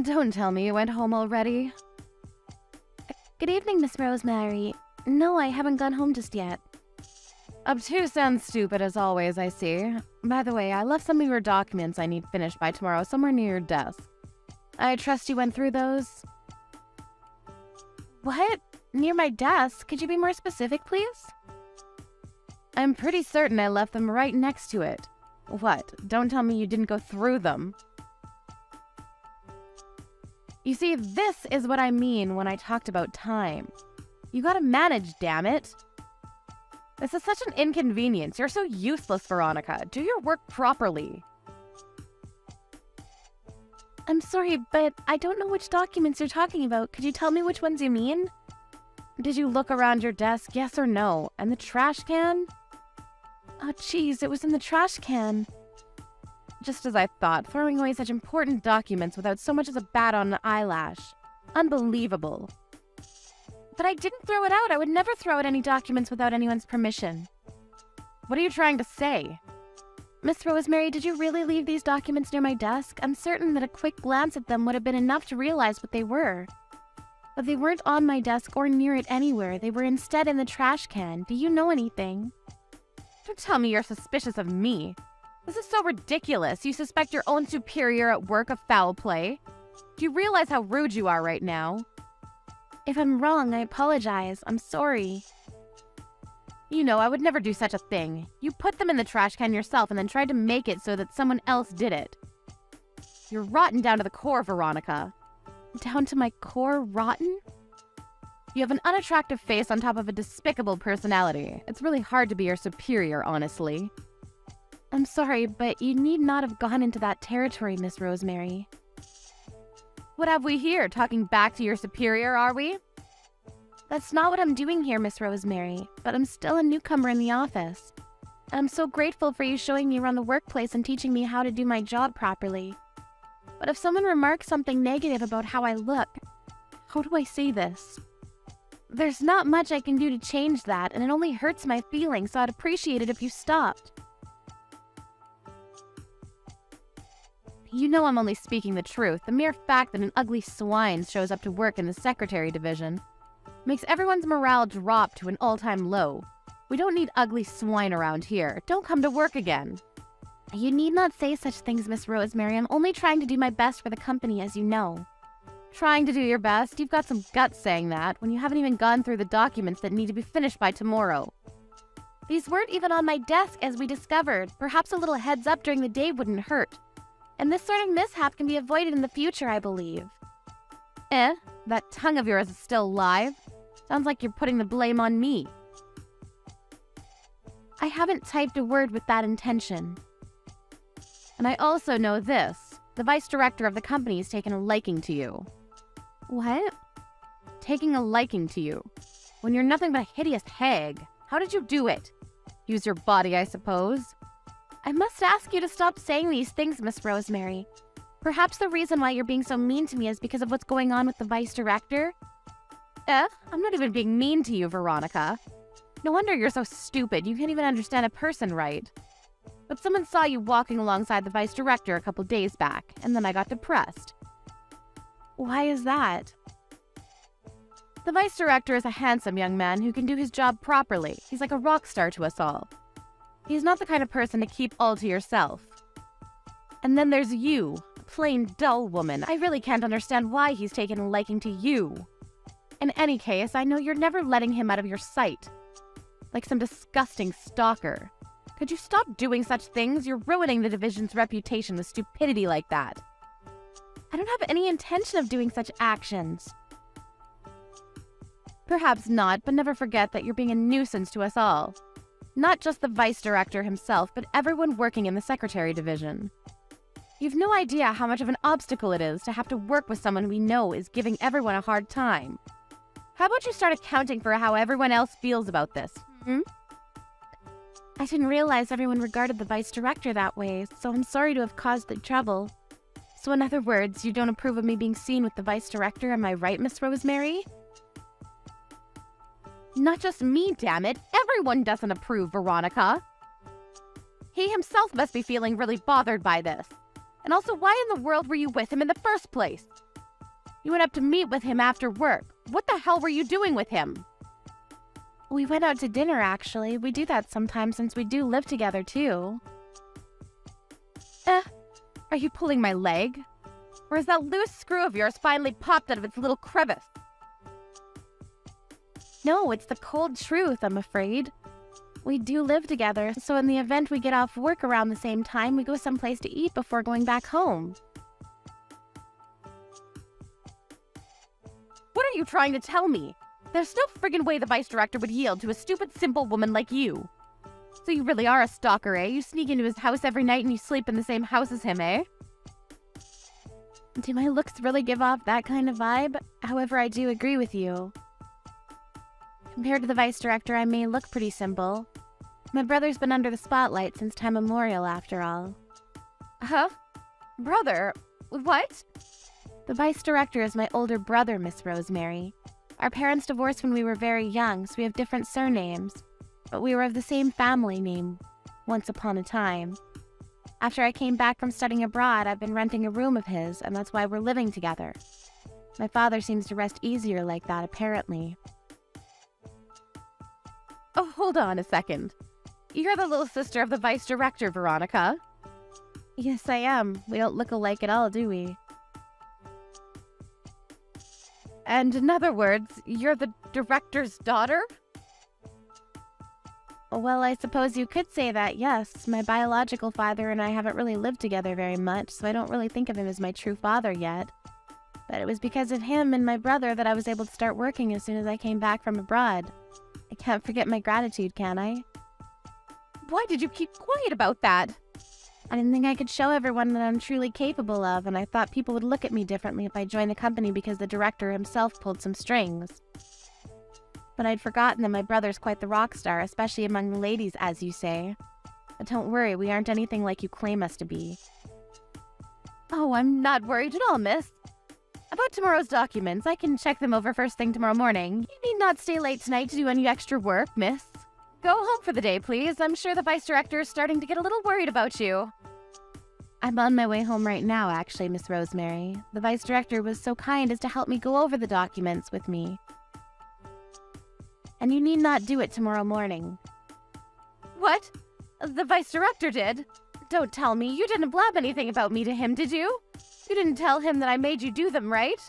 Don't tell me you went home already. Good evening, Miss Rosemary. No, I haven't gone home just yet. Obtuse and stupid as always, I see. By the way, I left some of your documents I need finished by tomorrow somewhere near your desk. I trust you went through those? What? Near my desk? Could you be more specific, please? I'm pretty certain I left them right next to it. What? Don't tell me you didn't go through them. You see, this is what I mean when I talked about time. You gotta manage, damn it. This is such an inconvenience. You're so useless, Veronica. Do your work properly. I'm sorry, but I don't know which documents you're talking about. Could you tell me which ones you mean? Did you look around your desk, yes or no? And the trash can? Oh, jeez, it was in the trash can. Just as I thought, throwing away such important documents without so much as a bat on an eyelash. Unbelievable. But I didn't throw it out. I would never throw out any documents without anyone's permission. What are you trying to say? Miss Rosemary, did you really leave these documents near my desk? I'm certain that a quick glance at them would have been enough to realize what they were. But they weren't on my desk or near it anywhere. They were instead in the trash can. Do you know anything? Don't tell me you're suspicious of me. This is so ridiculous. You suspect your own superior at work of foul play? Do you realize how rude you are right now? If I'm wrong, I apologize. I'm sorry. You know, I would never do such a thing. You put them in the trash can yourself and then tried to make it so that someone else did it. You're rotten down to the core, Veronica. Down to my core, rotten? You have an unattractive face on top of a despicable personality. It's really hard to be your superior, honestly. I'm sorry, but you need not have gone into that territory, Miss Rosemary. What have we here? Talking back to your superior, are we? That's not what I'm doing here, Miss Rosemary, but I'm still a newcomer in the office. I'm so grateful for you showing me around the workplace and teaching me how to do my job properly. But if someone remarks something negative about how I look, how do I say this? There's not much I can do to change that, and it only hurts my feelings, so I'd appreciate it if you stopped. You know I'm only speaking the truth. The mere fact that an ugly swine shows up to work in the secretary division makes everyone's morale drop to an all-time low. We don't need ugly swine around here. Don't come to work again. You need not say such things, Miss Rosemary. I'm only trying to do my best for the company, as you know. Trying to do your best? You've got some guts saying that when you haven't even gone through the documents that need to be finished by tomorrow. These weren't even on my desk, as we discovered. Perhaps a little heads up during the day wouldn't hurt. And this sort of mishap can be avoided in the future, I believe. That tongue of yours is still live. Sounds like you're putting the blame on me. I haven't typed a word with that intention. And I also know this. The vice director of the company has taken a liking to you. What? Taking a liking to you. When you're nothing but a hideous hag. How did you do it? Use your body, I suppose. I must ask you to stop saying these things, Miss Rosemary. Perhaps the reason why you're being so mean to me is because of what's going on with the vice director? I'm not even being mean to you, Veronica. No wonder you're so stupid. You can't even understand a person right. But someone saw you walking alongside the vice director a couple days back, and then I got depressed. Why is that? The vice director is a handsome young man who can do his job properly. He's like a rock star to us all. He's not the kind of person to keep all to yourself. And then there's you, a plain dull woman. I really can't understand why he's taken a liking to you. In any case, I know you're never letting him out of your sight. Like some disgusting stalker. Could you stop doing such things? You're ruining the division's reputation with stupidity like that. I don't have any intention of doing such actions. Perhaps not, but never forget that you're being a nuisance to us all. Not just the vice director himself, but everyone working in the secretary division. You've no idea how much of an obstacle it is to have to work with someone we know is giving everyone a hard time. How about you start accounting for how everyone else feels about this? I didn't realize everyone regarded the vice director that way, so I'm sorry to have caused the trouble. So in other words, you don't approve of me being seen with the vice director, am I right, Miss Rosemary? Not just me, damn it. Everyone doesn't approve, Veronica. He himself must be feeling really bothered by this. And also, why in the world were you with him in the first place? You went up to meet with him after work. What the hell were you doing with him? We went out to dinner, actually. We do that sometimes since we do live together, too. Are you pulling my leg? Or is that loose screw of yours finally popped out of its little crevice? No, it's the cold truth, I'm afraid. We do live together, so in the event we get off work around the same time, we go someplace to eat before going back home. What are you trying to tell me? There's no friggin' way the vice director would yield to a stupid, simple woman like you. So you really are a stalker, eh? You sneak into his house every night and you sleep in the same house as him, eh? Do my looks really give off that kind of vibe? However, I do agree with you. Compared to the vice director, I may look pretty simple. My brother's been under the spotlight since time immemorial, after all. Huh? Brother? What? The vice director is my older brother, Miss Rosemary. Our parents divorced when we were very young, so we have different surnames. But we were of the same family name, once upon a time. After I came back from studying abroad, I've been renting a room of his, and that's why we're living together. My father seems to rest easier like that, apparently. Oh, hold on a second. You're the little sister of the vice director, Veronica. Yes, I am. We don't look alike at all, do we? And in other words, you're the director's daughter? Well, I suppose you could say that, yes. My biological father and I haven't really lived together very much, so I don't really think of him as my true father yet. But it was because of him and my brother that I was able to start working as soon as I came back from abroad. I can't forget my gratitude, can I? Why did you keep quiet about that? I didn't think I could show everyone that I'm truly capable of, and I thought people would look at me differently if I joined the company because the director himself pulled some strings. But I'd forgotten that my brother's quite the rock star, especially among the ladies, as you say. But don't worry, we aren't anything like you claim us to be. Oh, I'm not worried at all, miss. About tomorrow's documents, I can check them over first thing tomorrow morning. You need not stay late tonight to do any extra work, miss. Go home for the day, please. I'm sure the vice director is starting to get a little worried about you. I'm on my way home right now, actually, Miss Rosemary. The vice director was so kind as to help me go over the documents with me. And you need not do it tomorrow morning. What? The vice director did? Don't tell me. You didn't blab anything about me to him, did you? You didn't tell him that I made you do them, right?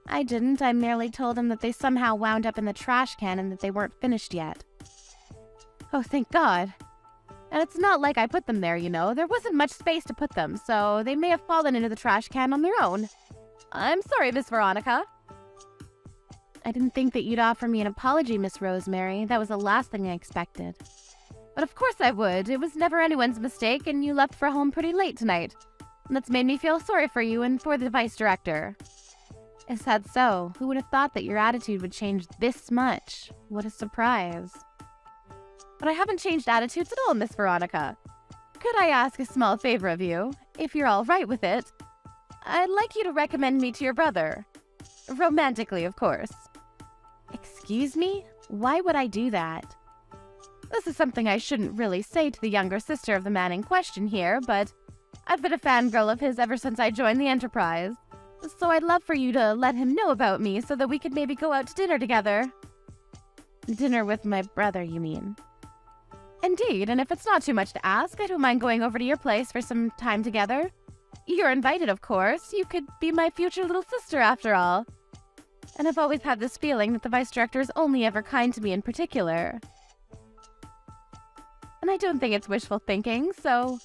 I didn't. I merely told him that they somehow wound up in the trash can and that they weren't finished yet. Oh, thank God. And it's not like I put them there, you know. There wasn't much space to put them, so they may have fallen into the trash can on their own. I'm sorry, Miss Veronica. I didn't think that you'd offer me an apology, Miss Rosemary. That was the last thing I expected. But of course I would. It was never anyone's mistake, and you left for home pretty late tonight. And that's made me feel sorry for you and for the vice director. Is that so? Who would have thought that your attitude would change this much? What a surprise. But I haven't changed attitudes at all, Miss Veronica. Could I ask a small favor of you, if you're all right with it? I'd like you to recommend me to your brother. Romantically, of course. Excuse me? Why would I do that? This is something I shouldn't really say to the younger sister of the man in question here, but I've been a fangirl of his ever since I joined the Enterprise. So I'd love for you to let him know about me so that we could maybe go out to dinner together. Dinner with my brother, you mean? Indeed, and if it's not too much to ask, I don't mind going over to your place for some time together. You're invited, of course. You could be my future little sister, after all. And I've always had this feeling that the vice director is only ever kind to me in particular. And I don't think it's wishful thinking, so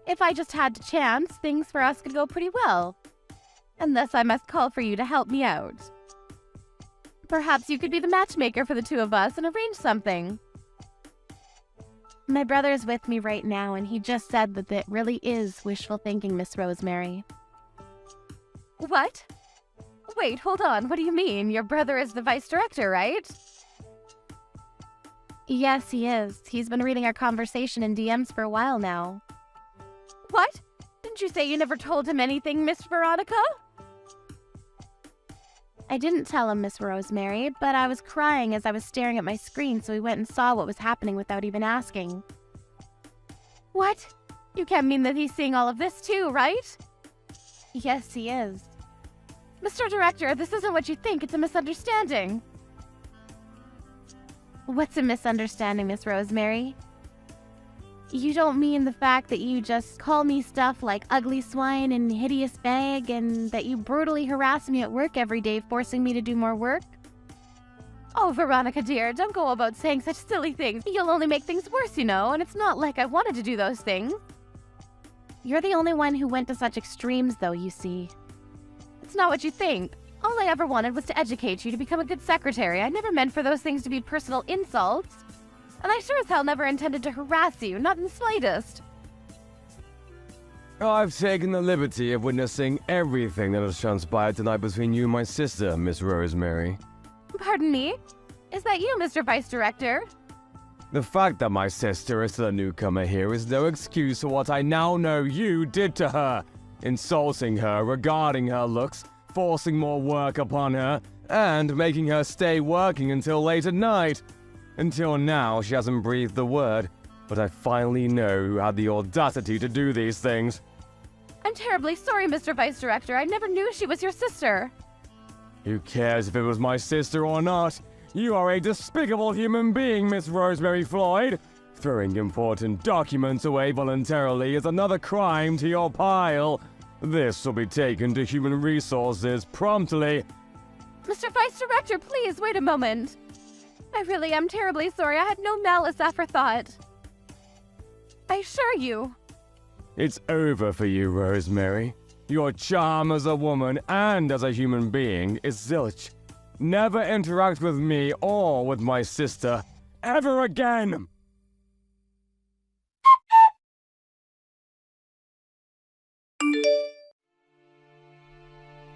if I just had to chance, things for us could go pretty well. And thus I must call for you to help me out. Perhaps you could be the matchmaker for the two of us and arrange something. My brother's with me right now, and he just said that it really is wishful thinking, Miss Rosemary. What? Wait, hold on. What do you mean? Your brother is the vice director, right? Yes, he is. He's been reading our conversation in DMs for a while now. What? Didn't you say you never told him anything, Miss Veronica? I didn't tell him, Miss Rosemary, but I was crying as I was staring at my screen, so he went and saw what was happening without even asking. What? You can't mean that he's seeing all of this too, right? Yes, he is. Mr. Director, this isn't what you think. It's a misunderstanding. What's a misunderstanding, Miss Rosemary? You don't mean the fact that you just call me stuff like ugly swine and hideous bag, and that you brutally harass me at work every day, forcing me to do more work? Oh, Veronica dear, don't go about saying such silly things. You'll only make things worse, you know, and it's not like I wanted to do those things. You're the only one who went to such extremes, though, you see. It's not what you think. All I ever wanted was to educate you to become a good secretary. I never meant for those things to be personal insults. And I sure as hell never intended to harass you, not in the slightest. I've taken the liberty of witnessing everything that has transpired tonight between you and my sister, Miss Rosemary. Pardon me? Is that you, Mr. Vice Director? The fact that my sister is still a newcomer here is no excuse for what I now know you did to her. Insulting her regarding her looks, forcing more work upon her, and making her stay working until late at night. Until now, she hasn't breathed a word, but I finally know who had the audacity to do these things. I'm terribly sorry, Mr. Vice Director. I never knew she was your sister. Who cares if it was my sister or not? You are a despicable human being, Miss Rosemary Floyd. Throwing important documents away voluntarily is another crime to your pile. This will be taken to Human Resources promptly. Mr. Vice Director, please wait a moment. I really am terribly sorry. I had no malice aforethought. I assure you. It's over for you, Rosemary. Your charm as a woman and as a human being is zilch. Never interact with me or with my sister ever again.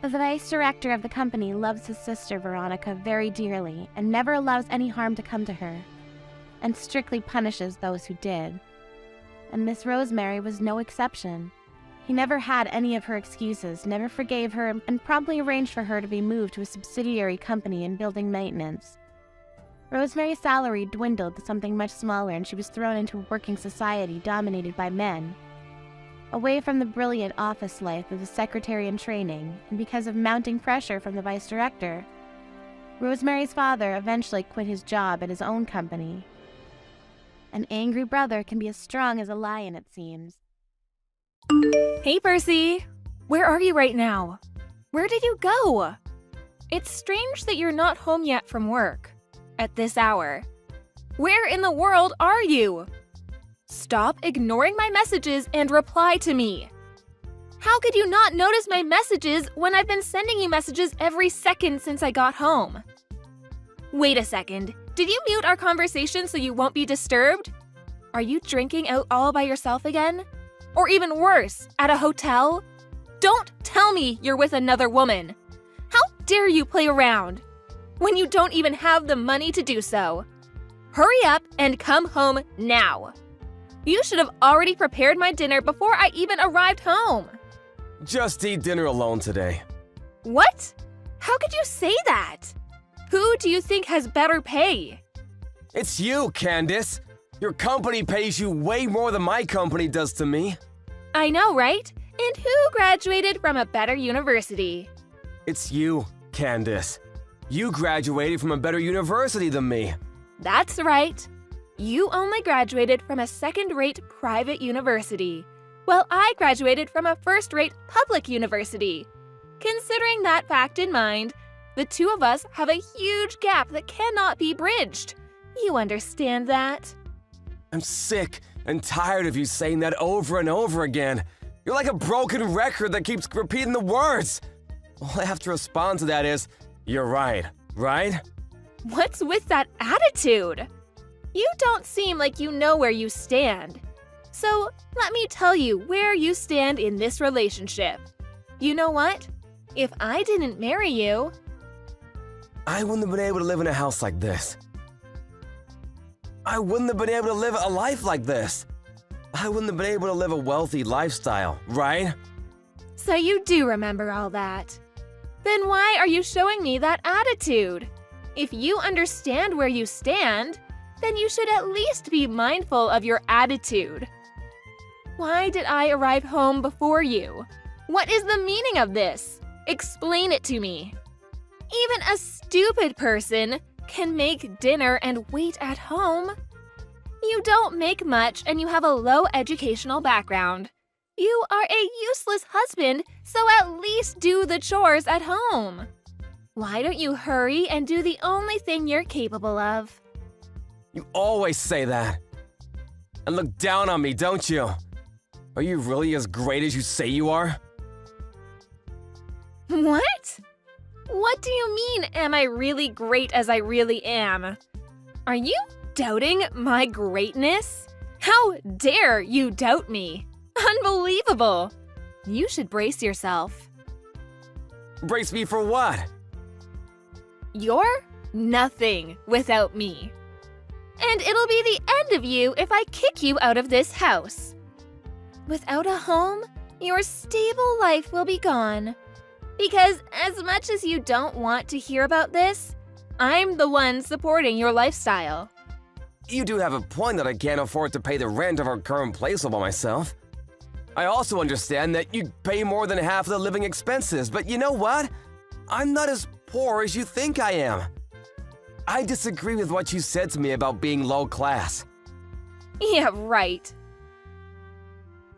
The vice director of the company loves his sister Veronica very dearly and never allows any harm to come to her, and strictly punishes those who did. And Miss Rosemary was no exception. He never had any of her excuses, never forgave her, and promptly arranged for her to be moved to a subsidiary company in building maintenance. Rosemary's salary dwindled to something much smaller, and she was thrown into a working society dominated by men. Away from the brilliant office life of the secretary in training, and because of mounting pressure from the vice director, Rosemary's father eventually quit his job at his own company. An angry brother can be as strong as a lion, it seems. Hey, Percy! Where are you right now? Where did you go? It's strange that you're not home yet from work. At this hour. Where in the world are you? Stop ignoring my messages and reply to me. How could you not notice my messages when I've been sending you messages every second since I got home? Wait a second. Did you mute our conversation so you won't be disturbed? Are you drinking out all by yourself again? Or even worse, at a hotel? Don't tell me you're with another woman. How dare you play around when you don't even have the money to do so? Hurry up and come home now. You should have already prepared my dinner before I even arrived home. Just eat dinner alone today. What? How could you say that? Who do you think has better pay? It's you, Candace. Your company pays you way more than my company does to me. I know, right? And who graduated from a better university? It's you, Candace. You graduated from a better university than me. That's right. You only graduated from a second-rate private university, while I graduated from a first-rate public university. Considering that fact in mind, the two of us have a huge gap that cannot be bridged. You understand that? I'm sick and tired of you saying that over and over again. You're like a broken record that keeps repeating the words. All I have to respond to that is, you're right, right? What's with that attitude? You don't seem like you know where you stand. So let me tell you where you stand in this relationship. You know what? If I didn't marry you, I wouldn't have been able to live in a house like this. I wouldn't have been able to live a life like this. I wouldn't have been able to live a wealthy lifestyle, right? So you do remember all that. Then why are you showing me that attitude? If you understand where you stand, then you should at least be mindful of your attitude. Why did I arrive home before you? What is the meaning of this? Explain it to me. Even a stupid person can make dinner and wait at home. You don't make much and you have a low educational background. You are a useless husband, so at least do the chores at home. Why don't you hurry and do the only thing you're capable of? You always say that. And look down on me, don't you? Are you really as great as you say you are? What? What do you mean, am I really great as I really am? Are you doubting my greatness? How dare you doubt me? Unbelievable! You should brace yourself. Brace me for what? You're nothing without me. And it'll be the end of you if I kick you out of this house. Without a home, your stable life will be gone. Because as much as you don't want to hear about this, I'm the one supporting your lifestyle. You do have a point that I can't afford to pay the rent of our current place all by myself. I also understand that you pay more than half of the living expenses, but you know what? I'm not as poor as you think I am. I disagree with what you said to me about being low class. Yeah, right.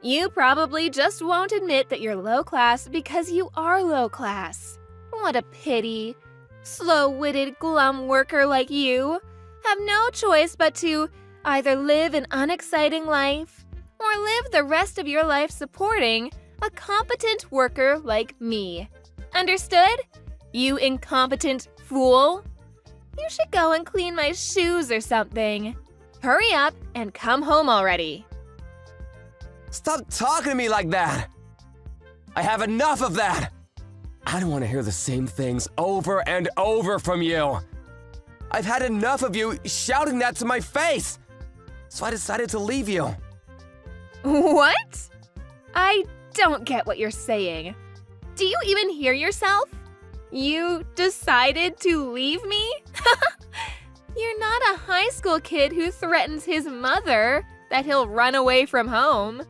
You probably just won't admit that you're low class because you are low class. What a pity. Slow-witted, glum worker like you have no choice but to either live an unexciting life or live the rest of your life supporting a competent worker like me. Understood? You incompetent fool? You should go and clean my shoes or something. Hurry up and come home already. Stop talking to me like that! I have enough of that! I don't want to hear the same things over and over from you. I've had enough of you shouting that to my face, so I decided to leave you. What? I don't get what you're saying. Do you even hear yourself? You decided to leave me? You're not a high school kid who threatens his mother that he'll run away from home.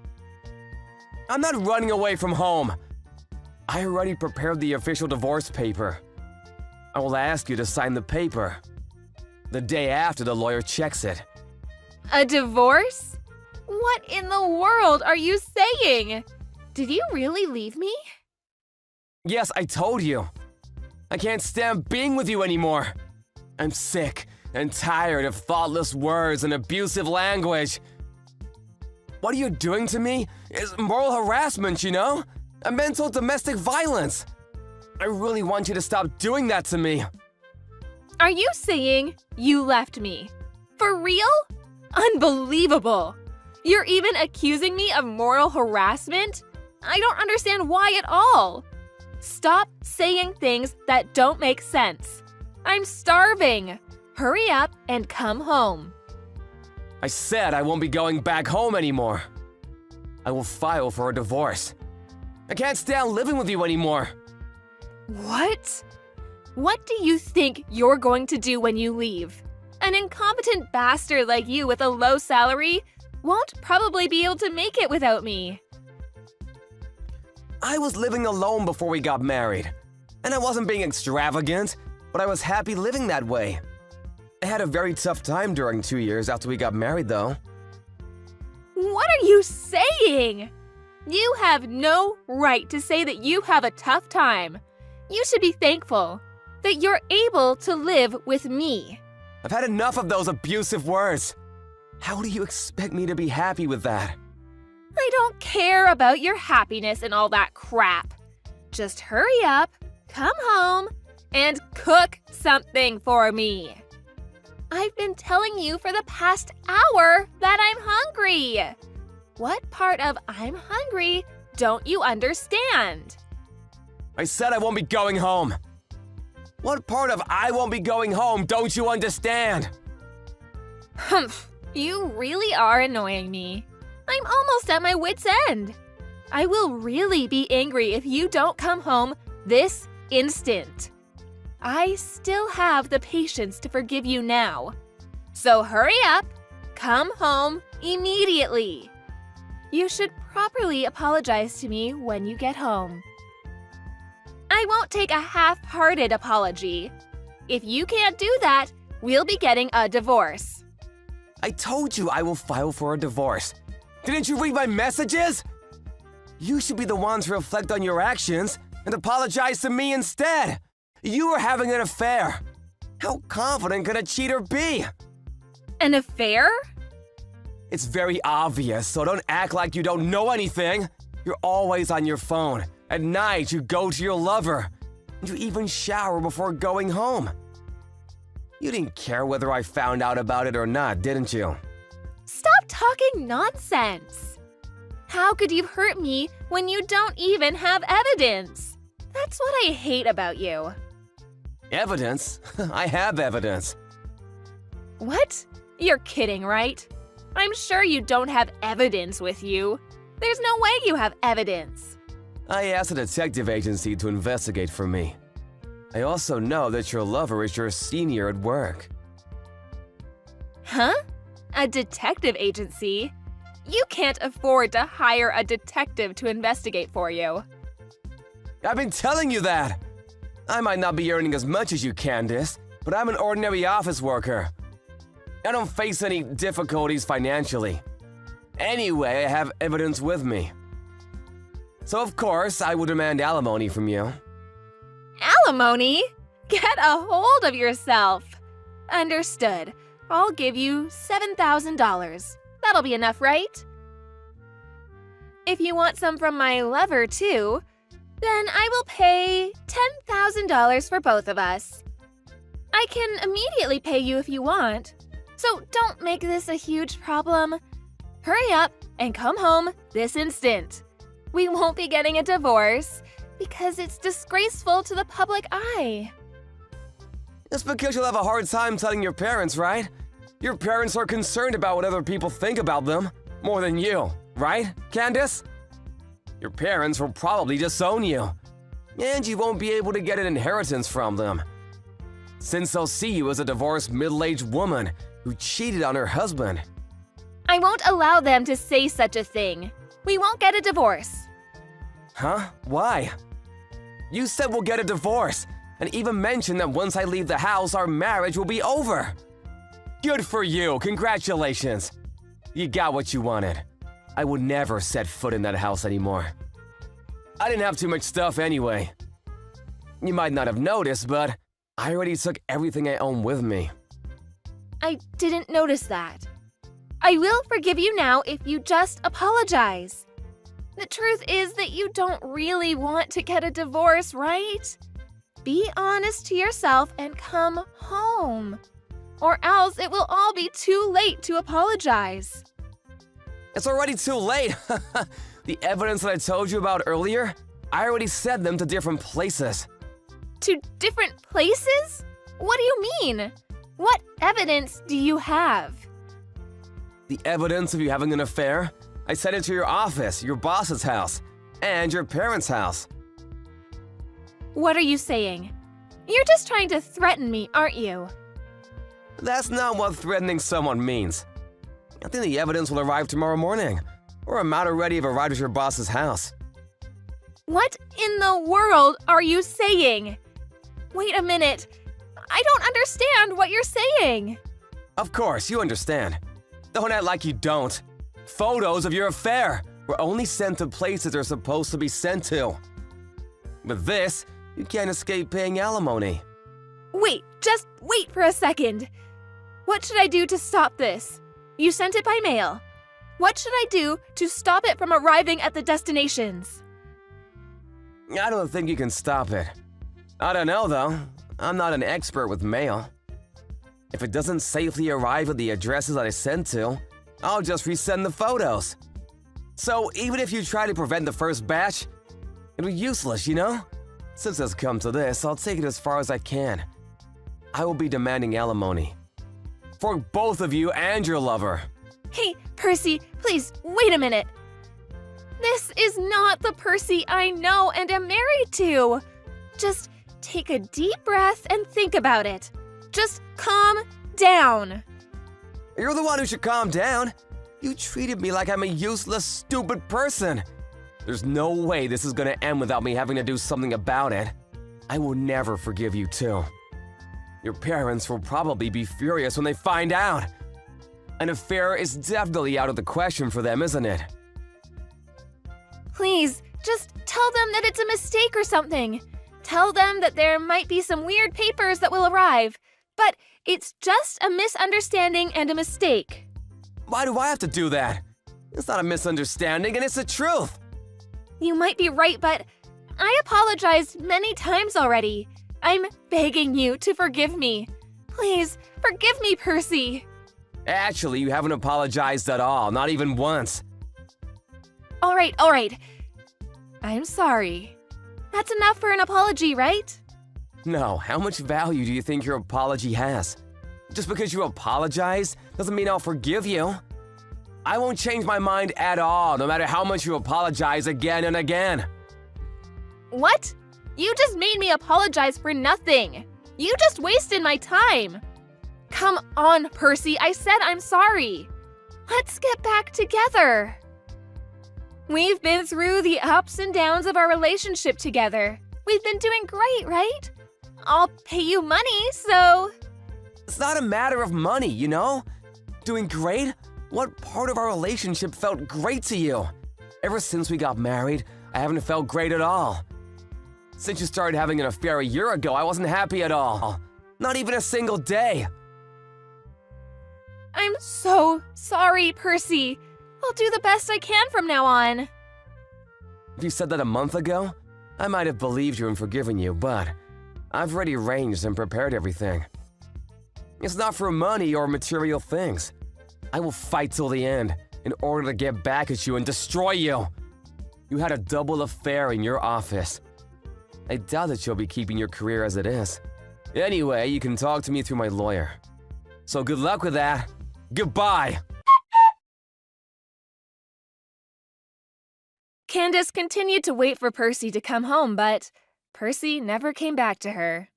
I'm not running away from home. I already prepared the official divorce paper. I will ask you to sign the paper the day after the lawyer checks it. A divorce? What in the world are you saying? Did you really leave me? Yes, I told you. I can't stand being with you anymore. I'm sick and tired of thoughtless words and abusive language. What you're doing to me is moral harassment, you know? A mental domestic violence. I really want you to stop doing that to me. Are you saying you left me? For real? Unbelievable! You're even accusing me of moral harassment? I don't understand why at all. Stop saying things that don't make sense. I'm starving. Hurry up and come home. I said I won't be going back home anymore. I will file for a divorce. I can't stand living with you anymore. What? What do you think you're going to do when you leave? An incompetent bastard like you with a low salary won't probably be able to make it without me. I was living alone before we got married. And I wasn't being extravagant, but I was happy living that way. I had a very tough time during 2 years after we got married, though. What are you saying? You have no right to say that you have a tough time. You should be thankful that you're able to live with me. I've had enough of those abusive words. How do you expect me to be happy with that? I don't care about your happiness and all that crap. Just hurry up, come home, and cook something for me. I've been telling you for the past hour that I'm hungry. What part of I'm hungry don't you understand? I said I won't be going home. What part of I won't be going home don't you understand? Humph, you really are annoying me. I'm almost at my wit's end. I will really be angry if you don't come home this instant. I still have the patience to forgive you now. So hurry up, come home immediately. You should properly apologize to me when you get home. I won't take a half-hearted apology. If you can't do that, we'll be getting a divorce. I told you I will file for a divorce. Didn't you read my messages? You should be the one to reflect on your actions and apologize to me instead. You were having an affair. How confident can a cheater be? An affair? It's very obvious, so don't act like you don't know anything. You're always on your phone. At night, you go to your lover. You even shower before going home. You didn't care whether I found out about it or not, didn't you? Stop talking nonsense. How could you hurt me when you don't even have evidence? That's what I hate about you. Evidence? I have evidence. What? You're kidding, right? I'm sure you don't have evidence with you. There's no way you have evidence. I asked a detective agency to investigate for me. I also know that your lover is your senior at work. Huh? A detective agency? You can't afford to hire a detective to investigate for you. I've been telling you that! I might not be earning as much as you, Candace, but I'm an ordinary office worker. I don't face any difficulties financially. Anyway, I have evidence with me. So of course, I will demand alimony from you. Alimony? Get a hold of yourself. Understood. I'll give you $7,000. That'll be enough, right? If you want some from my lover, too, then I will pay $10,000 for both of us. I can immediately pay you if you want, so don't make this a huge problem. Hurry up and come home this instant. We won't be getting a divorce because it's disgraceful to the public eye. It's because you'll have a hard time telling your parents, right? Your parents are concerned about what other people think about them, more than you, right, Candace? Your parents will probably disown you, and you won't be able to get an inheritance from them, since they'll see you as a divorced middle-aged woman who cheated on her husband. I won't allow them to say such a thing. We won't get a divorce. Huh? Why? You said we'll get a divorce, and even mentioned that once I leave the house, our marriage will be over. Good for you, congratulations. You got what you wanted. I would never set foot in that house anymore. I didn't have too much stuff anyway. You might not have noticed, but I already took everything I own with me. I didn't notice that. I will forgive you now if you just apologize. The truth is that you don't really want to get a divorce, right? Be honest to yourself and come home. Or else it will all be too late to apologize. It's already too late. The evidence that I told you about earlier, I already sent them to different places. To different places? What do you mean? What evidence do you have? The evidence of you having an affair, I sent it to your office, your boss's house, and your parents' house. What are you saying? You're just trying to threaten me, aren't you? That's not what threatening someone means. I think the evidence will arrive tomorrow morning, or I'm already have arrived at your boss's house. What in the world are you saying? Wait a minute. I don't understand what you're saying. Of course, you understand. Don't act like you don't. Photos of your affair were only sent to places they're supposed to be sent to. With this, you can't escape paying alimony. Wait, just wait for a second. What should I do to stop this? You sent it by mail. What should I do to stop it from arriving at the destinations? I don't think you can stop it. I don't know, though. I'm not an expert with mail. If it doesn't safely arrive at the addresses that I sent to, I'll just resend the photos. So even if you try to prevent the first batch, it'll be useless, you know? Since it's come to this, I'll take it as far as I can. I will be demanding alimony. For both of you and your lover. Hey, Percy, please, wait a minute. This is not the Percy I know and am married to. Just take a deep breath and think about it. Just calm down. You're the one who should calm down. You treated me like I'm a useless, stupid person. There's no way this is gonna end without me having to do something about it. I will never forgive you too. Your parents will probably be furious when they find out. An affair is definitely out of the question for them, isn't it? Please, just tell them that it's a mistake or something. Tell them that there might be some weird papers that will arrive, but it's just a misunderstanding and a mistake. Why do I have to do that? It's not a misunderstanding and it's the truth. You might be right, but I apologized many times already. I'm begging you to forgive me. Please, forgive me, Percy. Actually, you haven't apologized at all, not even once. All right. I'm sorry. That's enough for an apology, right? No, how much value do you think your apology has? Just because you apologize doesn't mean I'll forgive you. I won't change my mind at all, no matter how much you apologize again and again. What? You just made me apologize for nothing. You just wasted my time. Come on, Percy, I said I'm sorry. Let's get back together. We've been through the ups and downs of our relationship together. We've been doing great, right? I'll pay you money, so… It's not a matter of money, you know? Doing great? What part of our relationship felt great to you? Ever since we got married, I haven't felt great at all. Since you started having an affair a year ago, I wasn't happy at all. Not even a single day. I'm so sorry, Percy. I'll do the best I can from now on. If you said that a month ago, I might have believed you and forgiven you, but I've already arranged and prepared everything. It's not for money or material things. I will fight till the end in order to get back at you and destroy you. You had a double affair in your office. I doubt that you'll be keeping your career as it is. Anyway, you can talk to me through my lawyer. So good luck with that. Goodbye. Candace continued to wait for Percy to come home, but Percy never came back to her.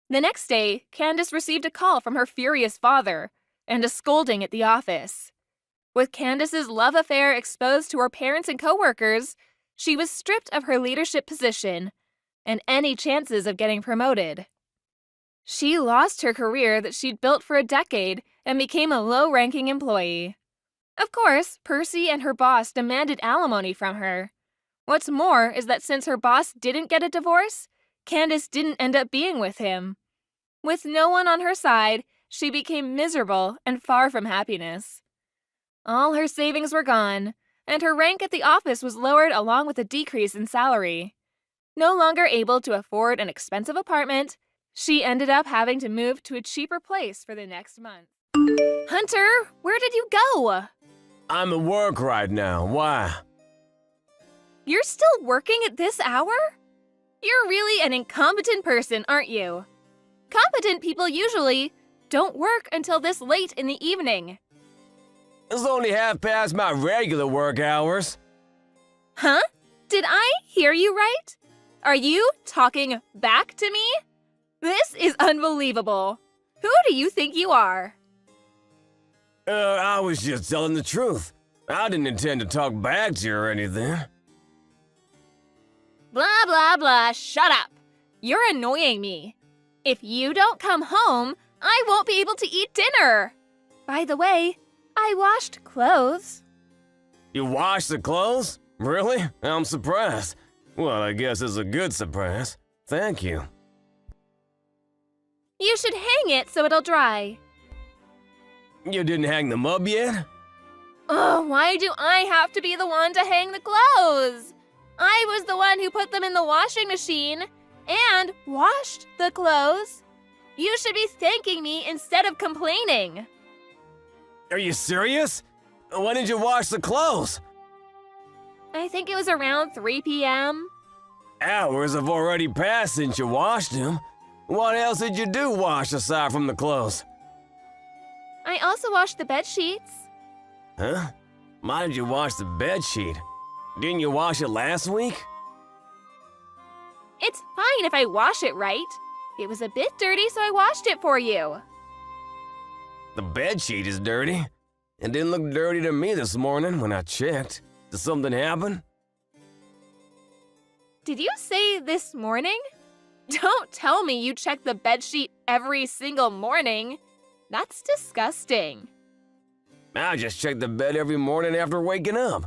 The next day, Candace received a call from her furious father and a scolding at the office. With Candace's love affair exposed to her parents and coworkers, she was stripped of her leadership position and any chances of getting promoted. She lost her career that she'd built for a decade and became a low-ranking employee. Of course, Percy and her boss demanded alimony from her. What's more is that since her boss didn't get a divorce, Candace didn't end up being with him. With no one on her side, she became miserable and far from happiness. All her savings were gone, and her rank at the office was lowered along with a decrease in salary. No longer able to afford an expensive apartment, she ended up having to move to a cheaper place for the next month. Hunter, where did you go? I'm at work right now. Why? You're still working at this hour? You're really an incompetent person, aren't you? Competent people usually don't work until this late in the evening. It's only half past my regular work hours. Huh? Did I hear you right? Are you talking back to me? This is unbelievable. Who do you think you are? I was just telling the truth. I didn't intend to talk back to you or anything. Blah, blah, blah, shut up. You're annoying me. If you don't come home, I won't be able to eat dinner. By the way, I washed clothes. You washed the clothes? Really? I'm surprised. Well, I guess it's a good surprise. Thank you. You should hang it so it'll dry. You didn't hang them up yet? Oh, why do I have to be the one to hang the clothes? I was the one who put them in the washing machine and washed the clothes. You should be thanking me instead of complaining. Are you serious? When did you wash the clothes? I think it was around 3 p.m. Hours have already passed since you washed them. What else did you do wash aside from the clothes? I also washed the bed sheets. Huh? Why did you wash the bed sheet? Didn't you wash it last week? It's fine if I wash it right. It was a bit dirty, so I washed it for you. The bed sheet is dirty. It didn't look dirty to me this morning when I checked. Did something happen? Did you say this morning? Don't tell me you check the bedsheet every single morning. That's disgusting. I just check the bed every morning after waking up.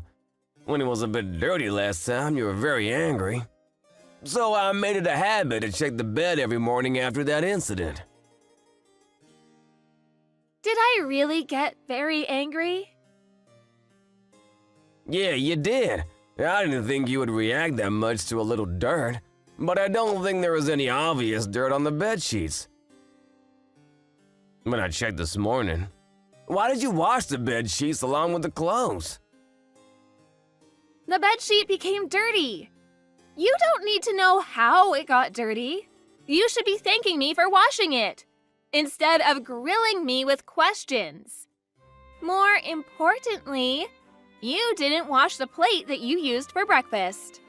When it was a bit dirty last time, you were very angry. So I made it a habit to check the bed every morning after that incident. Did I really get very angry? Yeah, you did. I didn't think you would react that much to a little dirt, but I don't think there was any obvious dirt on the bed sheets. When I checked this morning, why did you wash the bed sheets along with the clothes? The bedsheet became dirty. You don't need to know how it got dirty. You should be thanking me for washing it, instead of grilling me with questions. More importantly, you didn't wash the plate that you used for breakfast.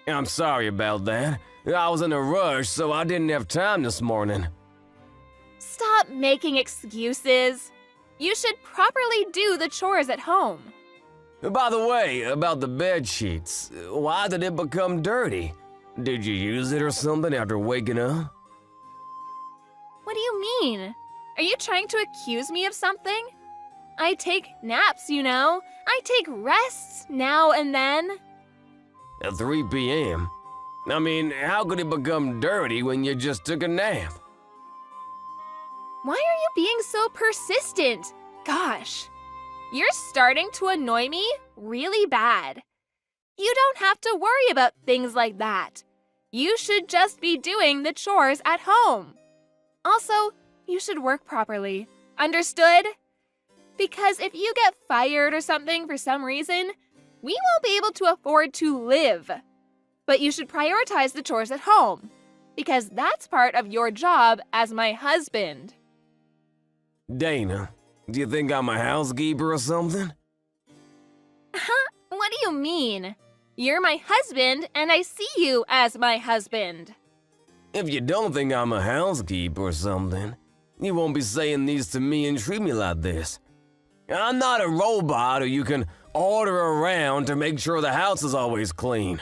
I'm sorry about that. I was in a rush, so I didn't have time this morning. Stop making excuses. You should properly do the chores at home. By the way, about the bed sheets, why did it become dirty? Did you use it or something after waking up? What do you mean? Are you trying to accuse me of something? I take naps, you know. I take rests now and then. At 3 p.m.? I mean, how could it become dirty when you just took a nap? Why are you being so persistent? Gosh, you're starting to annoy me really bad. You don't have to worry about things like that. You should just be doing the chores at home. Also, you should work properly. Understood? Because if you get fired or something for some reason, we won't be able to afford to live. But you should prioritize the chores at home, because that's part of your job as my husband. Dana, do you think I'm a housekeeper or something? What do you mean? You're my husband, and I see you as my husband. If you don't think I'm a housekeeper or something, you won't be saying these to me and treat me like this. I'm not a robot who you can order around to make sure the house is always clean.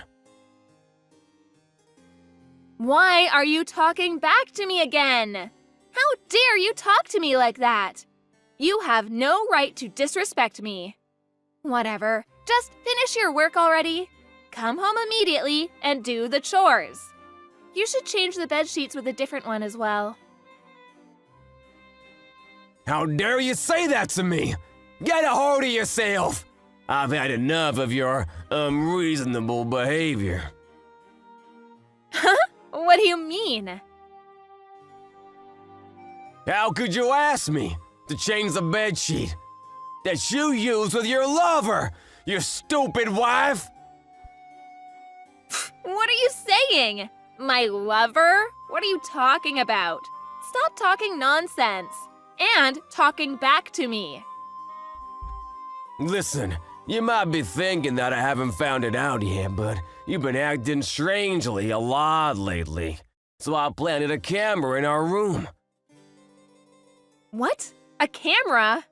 Why are you talking back to me again? How dare you talk to me like that? You have no right to disrespect me. Whatever, just finish your work already. Come home immediately and do the chores. You should change the bed sheets with a different one as well. How dare you say that to me? Get a hold of yourself! I've had enough of your unreasonable behavior. What do you mean? How could you ask me to change the bedsheet that you use with your lover, you stupid wife? What are you saying? My lover? What are you talking about? Stop talking nonsense and talking back to me. Listen, you might be thinking that I haven't found it out yet, but you've been acting strangely a lot lately. So I planted a camera in our room. What? A camera?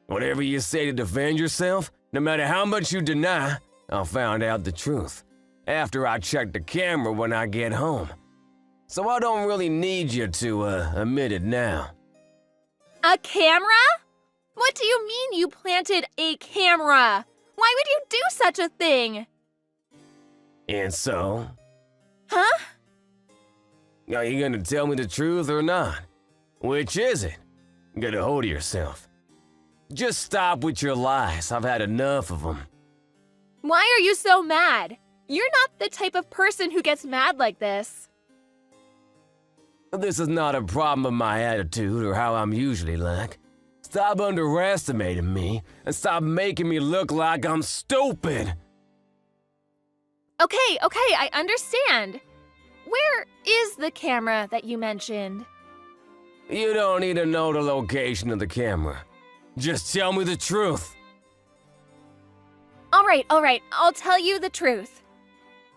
Whatever you say to defend yourself, no matter how much you deny, I'll find out the truth after I check the camera when I get home. So I don't really need you to admit it now. A camera? What do you mean you planted a camera? Why would you do such a thing? And so? Huh? Are you gonna tell me the truth or not? Which is it? Get a hold of yourself. Just stop with your lies. I've had enough of them. Why are you so mad? You're not the type of person who gets mad like this. This is not a problem of my attitude or how I'm usually like. Stop underestimating me and stop making me look like I'm stupid. Okay, I understand. Where is the camera that you mentioned? You don't need to know the location of the camera. Just tell me the truth. All right, I'll tell you the truth.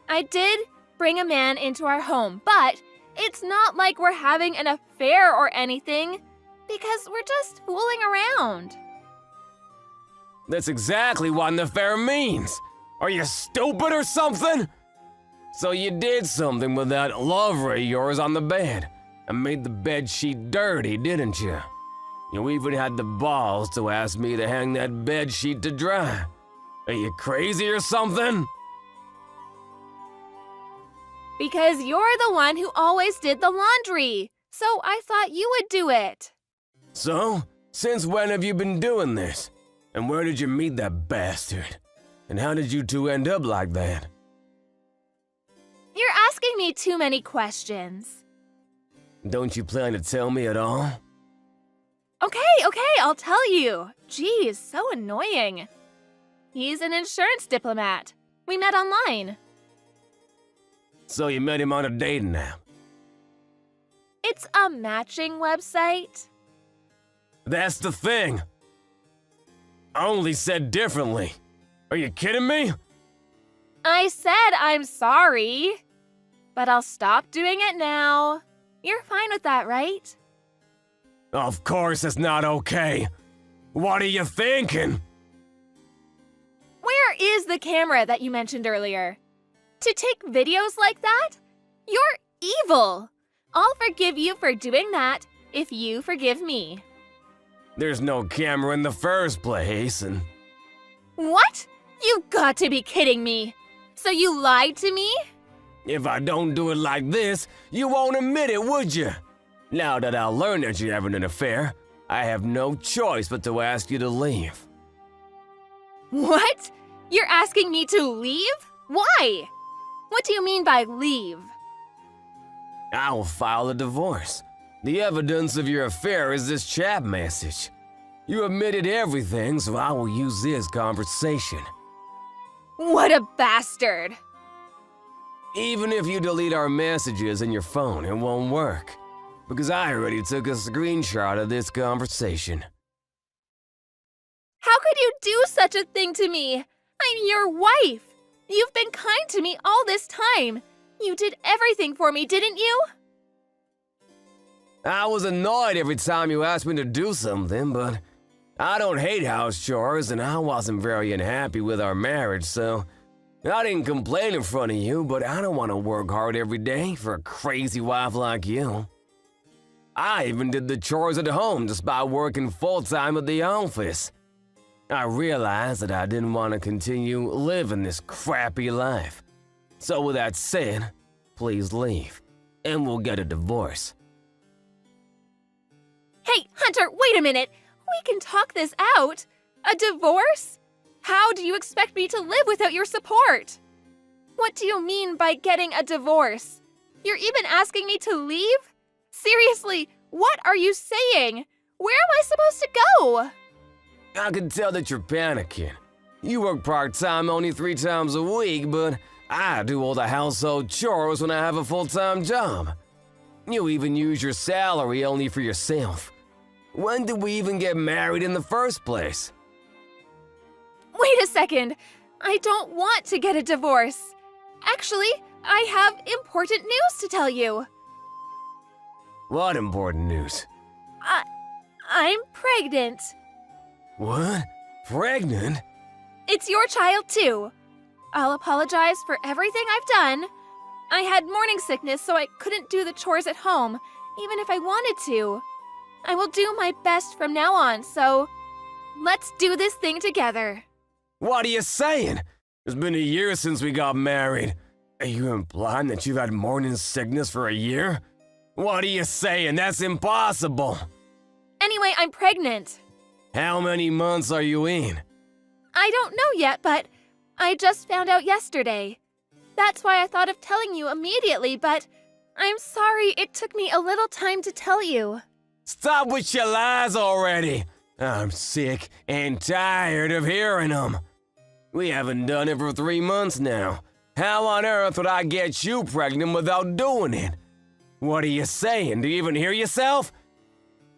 I did bring a man into our home, but it's not like we're having an affair or anything, because we're just fooling around. That's exactly what an affair means. Are you stupid or something? So you did something with that lover of yours on the bed and made the bed sheet dirty, didn't you? You even had the balls to ask me to hang that bed sheet to dry. Are you crazy or something? Because you're the one who always did the laundry, so I thought you would do it. So, since when have you been doing this? And where did you meet that bastard? And how did you two end up like that? You're asking me too many questions. Don't you plan to tell me at all? Okay, I'll tell you. Geez, so annoying. He's an insurance diplomat. We met online. So you met him on a dating app? It's a matching website. That's the thing. Only said differently. Are you kidding me? I said I'm sorry, but I'll stop doing it now. You're fine with that, right? Of course it's not okay. What are you thinking? Where is the camera that you mentioned earlier? To take videos like that? You're evil. I'll forgive you for doing that if you forgive me. There's no camera in the first place, and... What? You've got to be kidding me. So you lied to me? If I don't do it like this, you won't admit it, would you? Now that I learned that you're having an affair, I have no choice but to ask you to leave. What? You're asking me to leave? Why? What do you mean by leave? I will file a divorce. The evidence of your affair is this chat message. You admitted everything, so I will use this conversation. What a bastard! Even if you delete our messages in your phone, it won't work. Because I already took a screenshot of this conversation. How could you do such a thing to me? I'm your wife. You've been kind to me all this time. You did everything for me, didn't you? I was annoyed every time you asked me to do something, but I don't hate house chores and I wasn't very unhappy with our marriage, so I didn't complain in front of you, but I don't want to work hard every day for a crazy wife like you. I even did the chores at home despite working full-time at the office. I realized that I didn't want to continue living this crappy life. So with that said, please leave, and we'll get a divorce. Hey, Hunter, wait a minute. We can talk this out. A divorce? How do you expect me to live without your support? What do you mean by getting a divorce? You're even asking me to leave? Seriously, what are you saying? Where am I supposed to go? I can tell that you're panicking. You work part-time only 3 times a week, but I do all the household chores when I have a full-time job. You even use your salary only for yourself. When did we even get married in the first place? Wait a second. I don't want to get a divorce. Actually, I have important news to tell you. What important news? I'm pregnant. What? Pregnant? It's your child, too. I'll apologize for everything I've done. I had morning sickness, so I couldn't do the chores at home, even if I wanted to. I will do my best from now on, so let's do this thing together. What are you saying? It's been a year since we got married. Are you implying that you've had morning sickness for a year? What are you saying? That's impossible. Anyway, I'm pregnant. How many months are you in? I don't know yet, but I just found out yesterday. That's why I thought of telling you immediately, but I'm sorry it took me a little time to tell you. Stop with your lies already. I'm sick and tired of hearing them. We haven't done it for 3 months now. How on earth would I get you pregnant without doing it? What are you saying? Do you even hear yourself?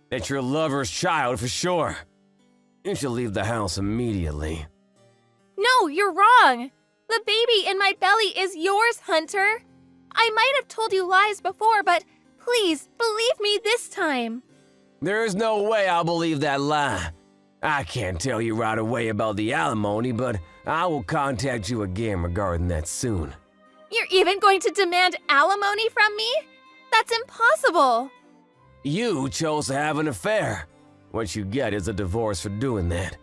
That's your lover's child for sure. You should leave the house immediately. No, you're wrong. The baby in my belly is yours, Hunter. I might have told you lies before, but please believe me this time. There is no way I'll believe that lie. I can't tell you right away about the alimony, but I will contact you again regarding that soon. You're even going to demand alimony from me? That's impossible! You chose to have an affair. What you get is a divorce for doing that.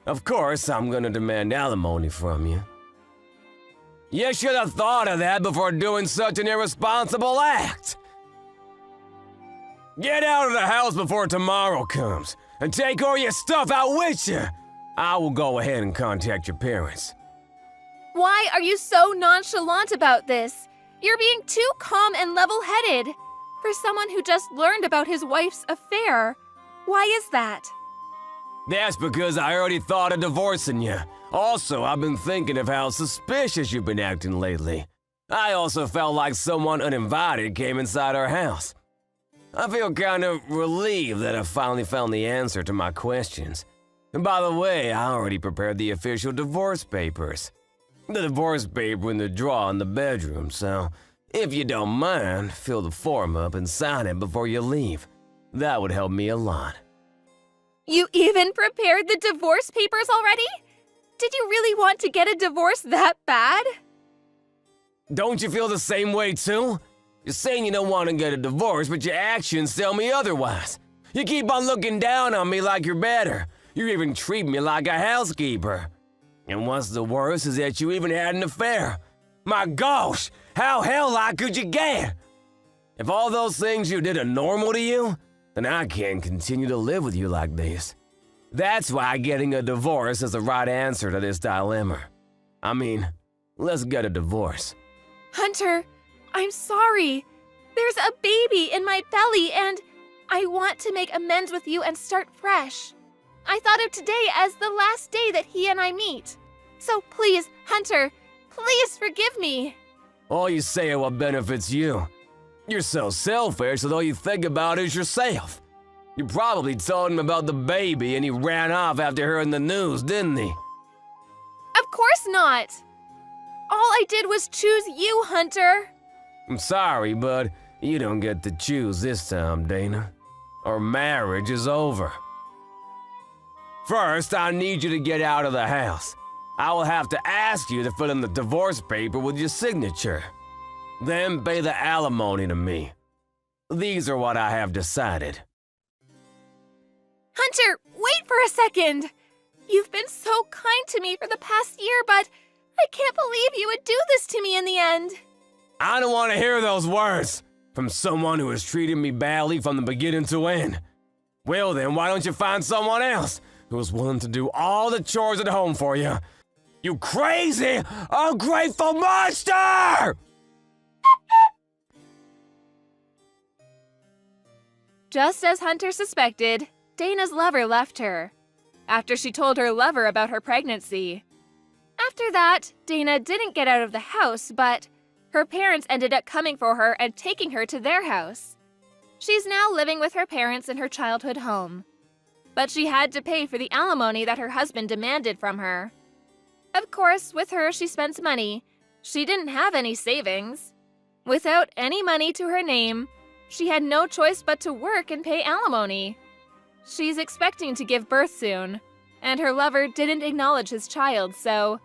Of course, I'm gonna demand alimony from you. You should have thought of that before doing such an irresponsible act. Get out of the house before tomorrow comes, and take all your stuff out with you. I will go ahead and contact your parents. Why are you so nonchalant about this? You're being too calm and level-headed. For someone who just learned about his wife's affair. Why is that? That's because I already thought of divorcing you. Also, I've been thinking of how suspicious you've been acting lately. I also felt like someone uninvited came inside our house. I feel kind of relieved that I finally found the answer to my questions. And by the way, I already prepared the official divorce papers. The divorce paper in the drawer in the bedroom, so if you don't mind, fill the form up and sign it before you leave. That would help me a lot. You even prepared the divorce papers already? Did you really want to get a divorce that bad? Don't you feel the same way too? You're saying you don't want to get a divorce, but your actions tell me otherwise. You keep on looking down on me like you're better. You even treat me like a housekeeper. And what's the worst is that you even had an affair. My gosh, how hell-like could you get? If all those things you did are normal to you, then I can't continue to live with you like this. That's why getting a divorce is the right answer to this dilemma. I mean, let's get a divorce. Hunter, I'm sorry. There's a baby in my belly and I want to make amends with you and start fresh. I thought of today as the last day that he and I meet. So please, Hunter, please forgive me. All you say are what benefits you. You're so selfish that all you think about is yourself. You probably told him about the baby and he ran off after hearing the news, didn't he? Of course not. All I did was choose you, Hunter. I'm sorry, but you don't get to choose this time, Dana. Our marriage is over. First, I need you to get out of the house. I will have to ask you to fill in the divorce paper with your signature. Then pay the alimony to me. These are what I have decided. Hunter, wait for a second. You've been so kind to me for the past year, but I can't believe you would do this to me in the end. I don't want to hear those words from someone who has treated me badly from the beginning to end. Well then, why don't you find someone else who is willing to do all the chores at home for you? You crazy, ungrateful monster! Just as Hunter suspected, Dana's lover left her, after she told her lover about her pregnancy. After that, Dana didn't get out of the house, but her parents ended up coming for her and taking her to their house. She's now living with her parents in her childhood home. But she had to pay for the alimony that her husband demanded from her. Of course, with her, she spent money. She didn't have any savings. Without any money to her name, she had no choice but to work and pay alimony. She's expecting to give birth soon, and her lover didn't acknowledge his child, so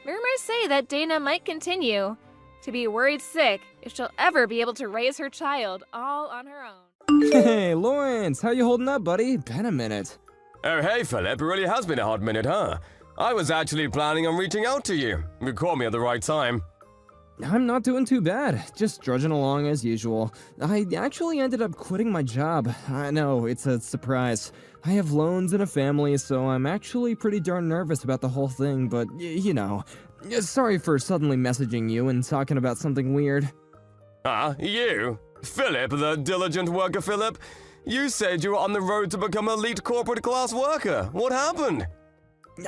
rumors say that Dana might continue to be worried sick if she'll ever be able to raise her child all on her own. Hey, Lawrence, how you holding up, buddy? Been a minute. Oh hey Philip, it really has been a hot minute, huh? I was actually planning on reaching out to you. You caught me at the right time. I'm not doing too bad, just drudging along as usual. I actually ended up quitting my job. I know, it's a surprise. I have loans and a family, so I'm actually pretty darn nervous about the whole thing, but you know. Sorry for suddenly messaging you and talking about something weird. You? Philip, the diligent worker Philip? You said you were on the road to become an elite corporate class worker. What happened?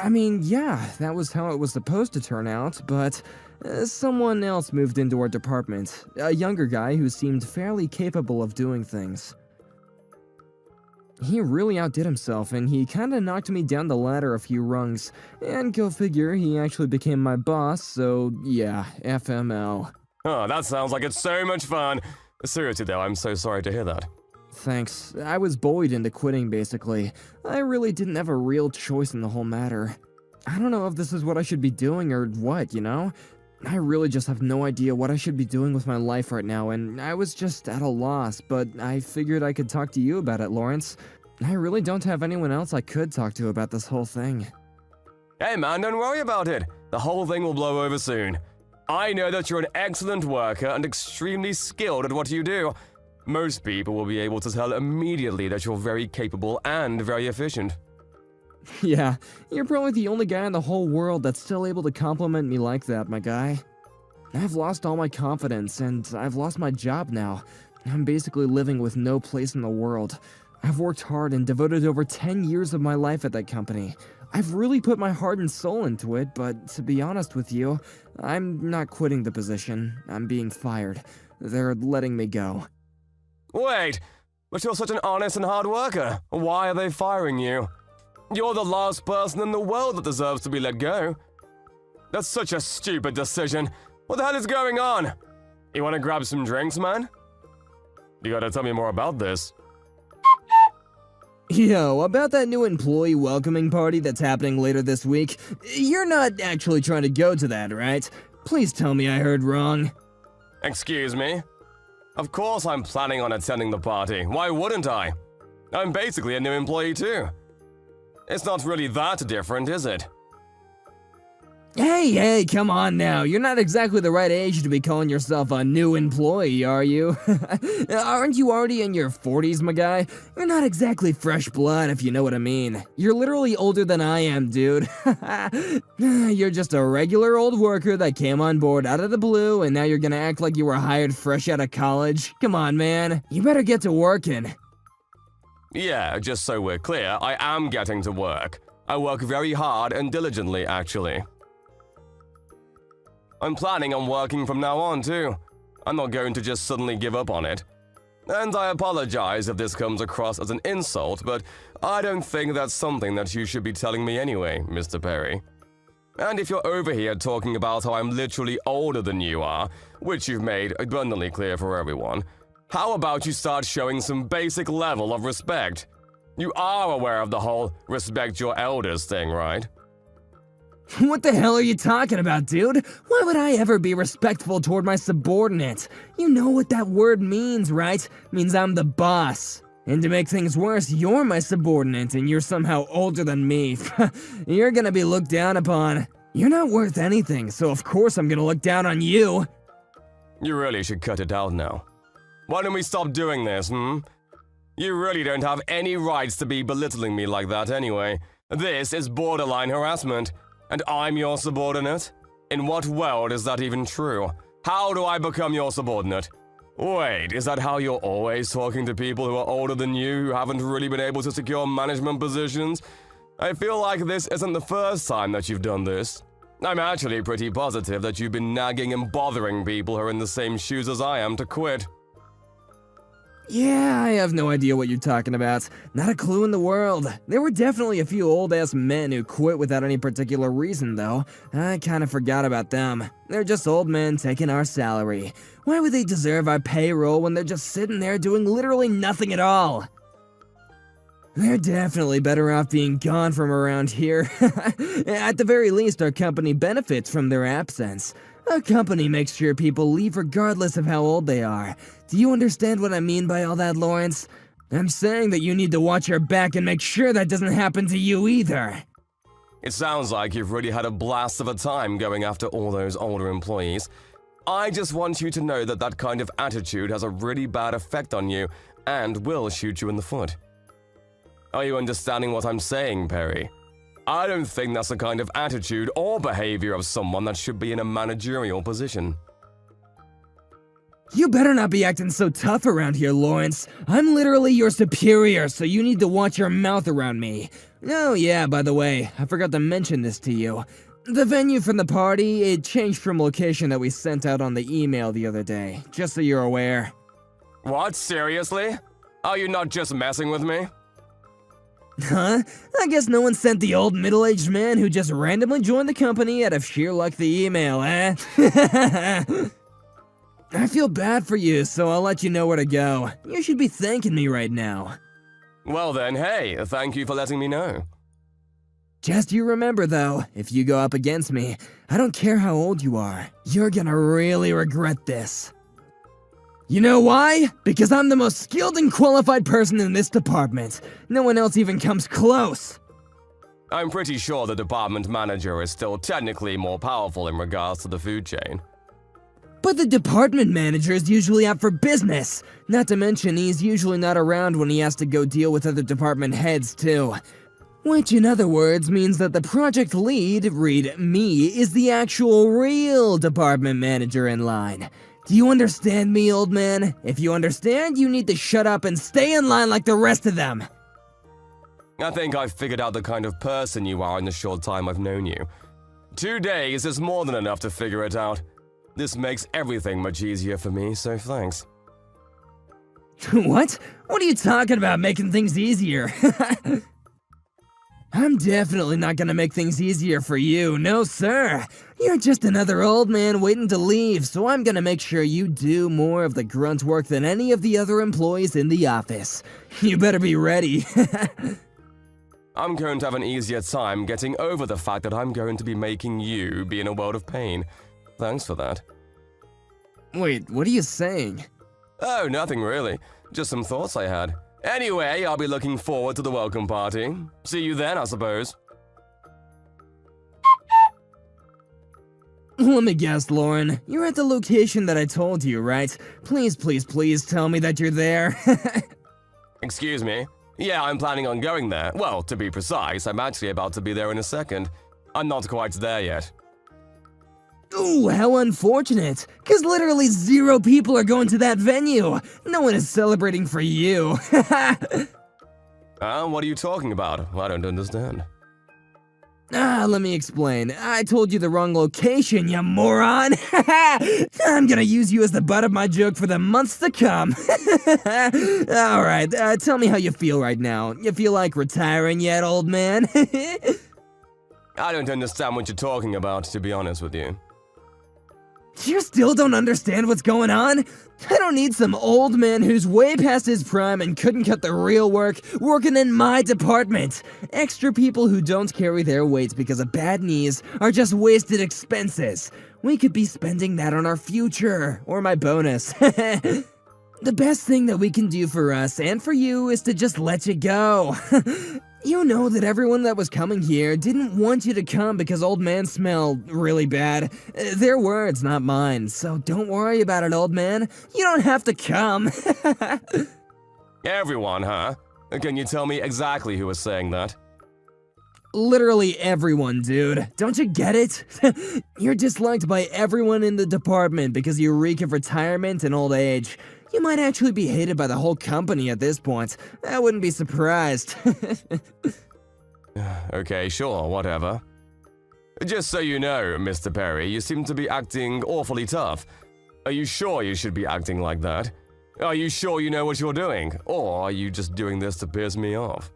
I mean, yeah, that was how it was supposed to turn out, but someone else moved into our department. A younger guy who seemed fairly capable of doing things. He really outdid himself, and he kinda knocked me down the ladder a few rungs. And go figure, he actually became my boss, so yeah, FML. Oh, that sounds like it's so much fun. Seriously though, I'm so sorry to hear that. Thanks. I was bullied into quitting, basically. I really didn't have a real choice in the whole matter. I don't know if this is what I should be doing or what, you know? I really just have no idea what I should be doing with my life right now, and I was just at a loss, but I figured I could talk to you about it, Lawrence. I really don't have anyone else I could talk to about this whole thing. Hey man, don't worry about it. The whole thing will blow over soon. I know that you're an excellent worker and extremely skilled at what you do. Most people will be able to tell immediately that you're very capable and very efficient. Yeah, you're probably the only guy in the whole world that's still able to compliment me like that, my guy. I've lost all my confidence, and I've lost my job now. I'm basically living with no place in the world. I've worked hard and devoted over 10 years of my life at that company. I've really put my heart and soul into it, but to be honest with you, I'm not quitting the position. I'm being fired. They're letting me go. Wait, but you're such an honest and hard worker. Why are they firing you? You're the last person in the world that deserves to be let go. That's such a stupid decision. What the hell is going on? You want to grab some drinks, man? You gotta tell me more about this. Yo, about that new employee welcoming party that's happening later this week, you're not actually trying to go to that, right? Please tell me I heard wrong. Excuse me? Of course I'm planning on attending the party. Why wouldn't I? I'm basically a new employee too. It's not really that different, is it? Hey, come on now. You're not exactly the right age to be calling yourself a new employee, are you? Aren't you already in your 40s, my guy? You're not exactly fresh blood, if you know what I mean. You're literally older than I am, dude. You're just a regular old worker that came on board out of the blue, and now you're gonna act like you were hired fresh out of college? Come on, man. You better get to working. Yeah, just so we're clear, I am getting to work. I work very hard and diligently, actually. I'm planning on working from now on, too. I'm not going to just suddenly give up on it. And I apologize if this comes across as an insult, but I don't think that's something that you should be telling me anyway, Mr. Perry. And if you're over here talking about how I'm literally older than you are, which you've made abundantly clear for everyone, how about you start showing some basic level of respect? You are aware of the whole respect your elders thing, right? What the hell are you talking about, dude? Why would I ever be respectful toward my subordinate? You know what that word means, right? Means I'm the boss. And to make things worse, you're my subordinate and you're somehow older than me. You're gonna be looked down upon. You're not worth anything, so of course I'm gonna look down on you. You really should cut it out now. Why don't we stop doing this, You really don't have any rights to be belittling me like that anyway. This is borderline harassment. And I'm your subordinate? In what world is that even true? How do I become your subordinate? Wait, is that how you're always talking to people who are older than you who haven't really been able to secure management positions? I feel like this isn't the first time that you've done this. I'm actually pretty positive that you've been nagging and bothering people who are in the same shoes as I am to quit. Yeah, I have no idea what you're talking about. Not a clue in the world. There were definitely a few old-ass men who quit without any particular reason, though. I kinda forgot about them. They're just old men taking our salary. Why would they deserve our payroll when they're just sitting there doing literally nothing at all? They're definitely better off being gone from around here. At the very least, our company benefits from their absence. Our company makes sure people leave regardless of how old they are. Do you understand what I mean by all that, Lawrence? I'm saying that you need to watch your back and make sure that doesn't happen to you either. It sounds like you've really had a blast of a time going after all those older employees. I just want you to know that that kind of attitude has a really bad effect on you and will shoot you in the foot. Are you understanding what I'm saying, Perry? I don't think that's the kind of attitude or behavior of someone that should be in a managerial position. You better not be acting so tough around here, Lawrence. I'm literally your superior, so you need to watch your mouth around me. Oh yeah, by the way, I forgot to mention this to you. The venue for the party, it changed from location that we sent out on the email the other day, just so you're aware. What, seriously? Are you not just messing with me? Huh? I guess no one sent the old middle-aged man who just randomly joined the company out of sheer luck the email, eh? I feel bad for you, so I'll let you know where to go. You should be thanking me right now. Well then, hey, thank you for letting me know. Just you remember though, if you go up against me, I don't care how old you are, you're gonna really regret this. You know why? Because I'm the most skilled and qualified person in this department. No one else even comes close. I'm pretty sure the department manager is still technically more powerful in regards to the food chain. But the department manager is usually out for business. Not to mention, he's usually not around when he has to go deal with other department heads, too. Which, in other words, means that the project lead, read me, is the actual real department manager in line. Do you understand me, old man? If you understand, you need to shut up and stay in line like the rest of them. I think I've figured out the kind of person you are in the short time I've known you. 2 days is more than enough to figure it out. This makes everything much easier for me, so thanks. What? What are you talking about making things easier? I'm definitely not gonna make things easier for you, no sir. You're just another old man waiting to leave, so I'm gonna make sure you do more of the grunt work than any of the other employees in the office. You better be ready. I'm going to have an easier time getting over the fact that I'm going to be making you be in a world of pain. Thanks for that. Wait, what are you saying? Oh, nothing really. Just some thoughts I had. Anyway, I'll be looking forward to the welcome party. See you then, I suppose. Let me guess, Lauren. You're at the location that I told you, right? Please, please, please tell me that you're there. Excuse me? Yeah, I'm planning on going there. Well, to be precise, I'm actually about to be there in a second. I'm not quite there yet. Ooh, how unfortunate. Because literally 0 people are going to that venue. No one is celebrating for you. What are you talking about? I don't understand. Let me explain. I told you the wrong location, you moron. I'm gonna use you as the butt of my joke for the months to come. Alright, tell me how you feel right now. You feel like retiring yet, old man? I don't understand what you're talking about, to be honest with you. You still don't understand what's going on? I don't need some old man who's way past his prime and couldn't cut the real work working in my department. Extra people who don't carry their weight because of bad knees are just wasted expenses. We could be spending that on our future, or my bonus. The best thing that we can do for us and for you is to just let you go. You know that everyone that was coming here didn't want you to come because old man smelled really bad. Their words, not mine, so don't worry about it, old man. You don't have to come. Everyone, huh? Can you tell me exactly who was saying that? Literally everyone, dude. Don't you get it? You're disliked by everyone in the department because you reek of retirement and old age. You might actually be hated by the whole company at this point. I wouldn't be surprised. Okay, sure, whatever. Just so you know, Mr. Perry, you seem to be acting awfully tough. Are you sure you should be acting like that? Are you sure you know what you're doing? Or are you just doing this to piss me off?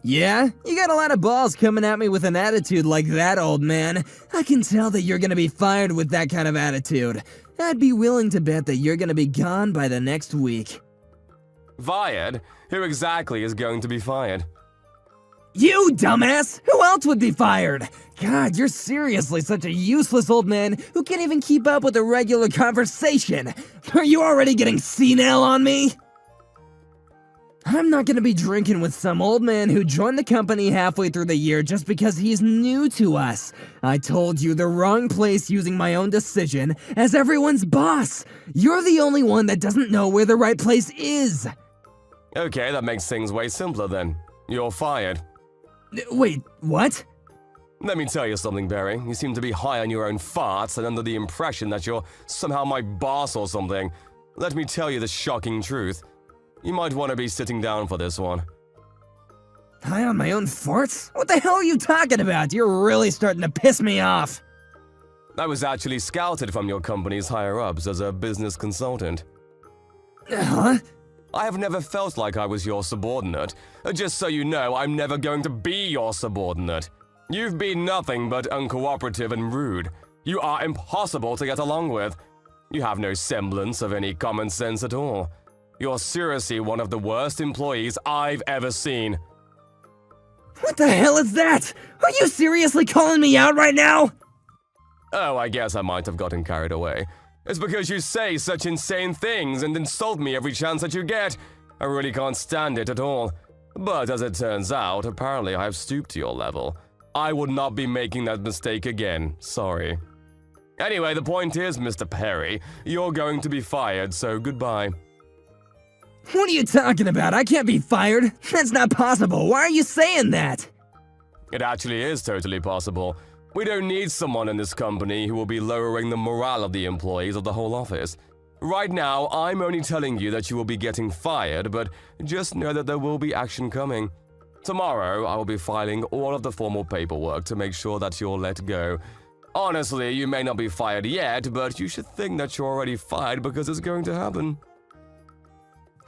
Yeah? You got a lot of balls coming at me with an attitude like that, old man. I can tell that you're gonna be fired with that kind of attitude. I'd be willing to bet that you're gonna be gone by the next week. Fired? Who exactly is going to be fired? You, dumbass! Who else would be fired? God, you're seriously such a useless old man who can't even keep up with a regular conversation. Are you already getting senile on me? I'm not gonna be drinking with some old man who joined the company halfway through the year just because he's new to us. I told you the wrong place using my own decision as everyone's boss. You're the only one that doesn't know where the right place is. Okay, that makes things way simpler then. You're fired. Wait, what? Let me tell you something, Barry. You seem to be high on your own farts and under the impression that you're somehow my boss or something. Let me tell you the shocking truth. You might want to be sitting down for this one. High on my own farts? What the hell are you talking about? You're really starting to piss me off. I was actually scouted from your company's higher-ups as a business consultant. Huh? I have never felt like I was your subordinate. Just so you know, I'm never going to be your subordinate. You've been nothing but uncooperative and rude. You are impossible to get along with. You have no semblance of any common sense at all. You're seriously one of the worst employees I've ever seen. What the hell is that? Are you seriously calling me out right now? Oh, I guess I might have gotten carried away. It's because you say such insane things and insult me every chance that you get. I really can't stand it at all. But as it turns out, apparently I have stooped to your level. I would not be making that mistake again, sorry. Anyway, the point is, Mr. Perry, you're going to be fired, so goodbye. What are you talking about? I can't be fired. That's not possible. Why are you saying that? It actually is totally possible. We don't need someone in this company who will be lowering the morale of the employees of the whole office. Right now, I'm only telling you that you will be getting fired, but just know that there will be action coming. Tomorrow, I will be filing all of the formal paperwork to make sure that you're let go. Honestly, you may not be fired yet, but you should think that you're already fired because it's going to happen.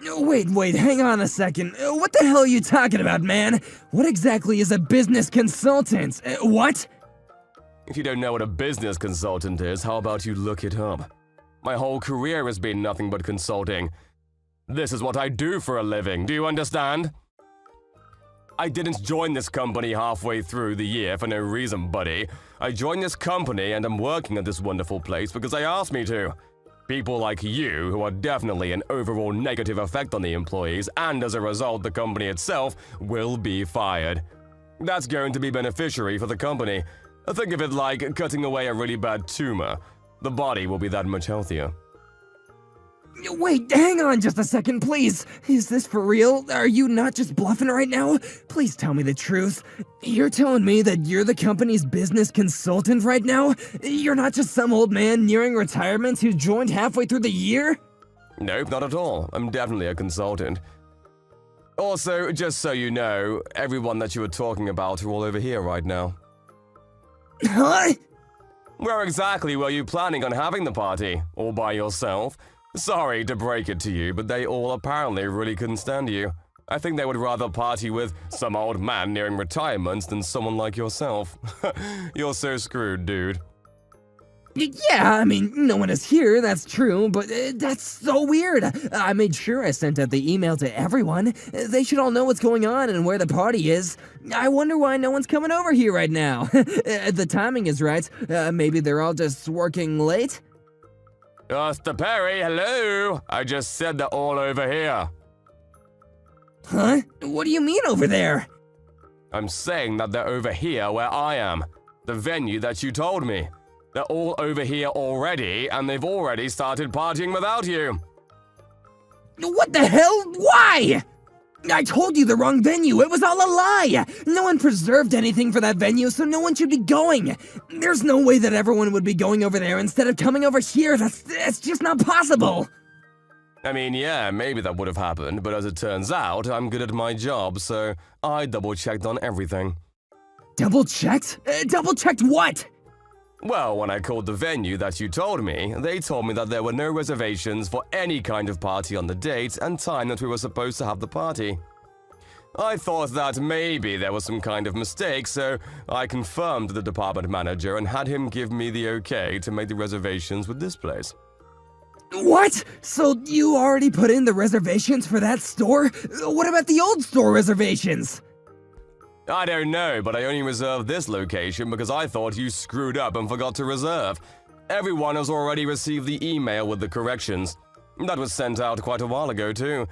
Wait, hang on a second. What the hell are you talking about, man? What exactly is a business consultant? What? If you don't know what a business consultant is, how about you look it up? My whole career has been nothing but consulting. This is what I do for a living, do you understand? I didn't join this company halfway through the year for no reason, buddy. I joined this company and I'm working at this wonderful place because they asked me to. People like you, who are definitely an overall negative effect on the employees, and as a result, the company itself will be fired. That's going to be beneficiary for the company. Think of it like cutting away a really bad tumor. The body will be that much healthier. Wait, hang on just a second, please. Is this for real? Are you not just bluffing right now? Please tell me the truth. You're telling me that you're the company's business consultant right now? You're not just some old man nearing retirement who joined halfway through the year? Nope, not at all. I'm definitely a consultant. Also, just so you know, everyone that you were talking about are all over here right now. Huh? Where exactly were you planning on having the party? All by yourself? Sorry to break it to you, but they all apparently really couldn't stand you. I think they would rather party with some old man nearing retirement than someone like yourself. You're so screwed, dude. Yeah, I mean, no one is here, that's true, but that's so weird. I made sure I sent out the email to everyone. They should all know what's going on and where the party is. I wonder why no one's coming over here right now. The timing is right. Maybe they're all just working late? Mr. Perry, hello! I just said they're all over here. Huh? What do you mean over there? I'm saying that they're over here where I am. The venue that you told me. They're all over here already, and they've already started partying without you. What the hell? Why? I told you the wrong venue. It was all a lie. No one preserved anything for that venue, so no one should be going. There's no way that everyone would be going over there instead of coming over here. That's just not possible. I mean, yeah, maybe that would have happened, but as it turns out, I'm good at my job, so I double-checked on everything. Double-checked? Double-checked what? Well, when I called the venue that you told me, they told me that there were no reservations for any kind of party on the date and time that we were supposed to have the party. I thought that maybe there was some kind of mistake, so I confirmed to the department manager and had him give me the okay to make the reservations with this place. What? So you already put in the reservations for that store? What about the old store reservations? I don't know, but I only reserved this location because I thought you screwed up and forgot to reserve. Everyone has already received the email with the corrections. That was sent out quite a while ago, too.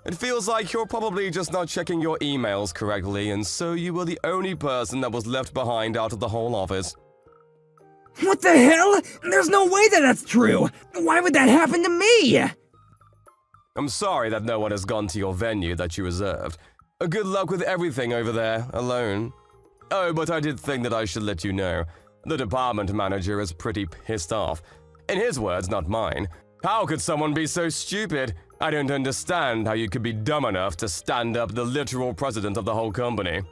It feels like you're probably just not checking your emails correctly, and so you were the only person that was left behind out of the whole office. What the hell? There's no way that that's true! Why would that happen to me? I'm sorry that no one has gone to your venue that you reserved. Good luck with everything over there, alone. Oh, but I did think that I should let you know. The department manager is pretty pissed off. In his words, not mine. How could someone be so stupid? I don't understand how you could be dumb enough to stand up the literal president of the whole company.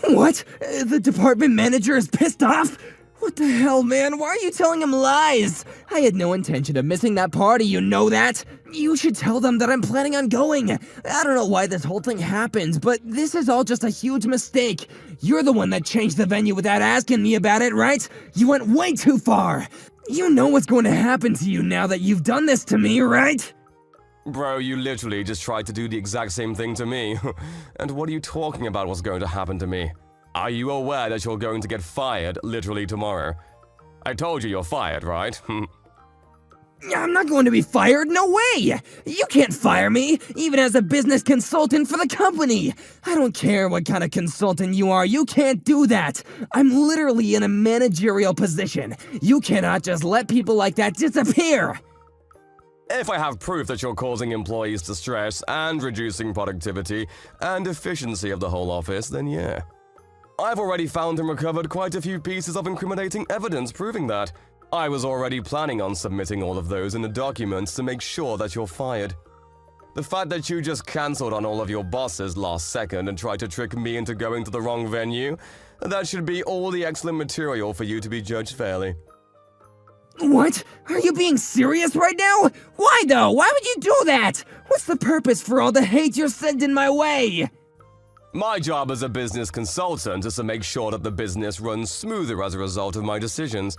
What? The department manager is pissed off? What the hell, man? Why are you telling him lies? I had no intention of missing that party, you know that? You should tell them that I'm planning on going. I don't know why this whole thing happened, but this is all just a huge mistake. You're the one that changed the venue without asking me about it, right? You went way too far. You know what's going to happen to you now that you've done this to me, right? Bro, you literally just tried to do the exact same thing to me. And what are you talking about what's going to happen to me? Are you aware that you're going to get fired literally tomorrow? I told you you're fired, right? I'm not going to be fired, no way! You can't fire me, even as a business consultant for the company! I don't care what kind of consultant you are, you can't do that! I'm literally in a managerial position. You cannot just let people like that disappear! If I have proof that you're causing employees distress and reducing productivity and efficiency of the whole office, then yeah. I've already found and recovered quite a few pieces of incriminating evidence proving that. I was already planning on submitting all of those in the documents to make sure that you're fired. The fact that you just cancelled on all of your bosses last second and tried to trick me into going to the wrong venue, that should be all the excellent material for you to be judged fairly. What? Are you being serious right now? Why though? Why would you do that? What's the purpose for all the hate you're sending my way? My job as a business consultant is to make sure that the business runs smoother as a result of my decisions.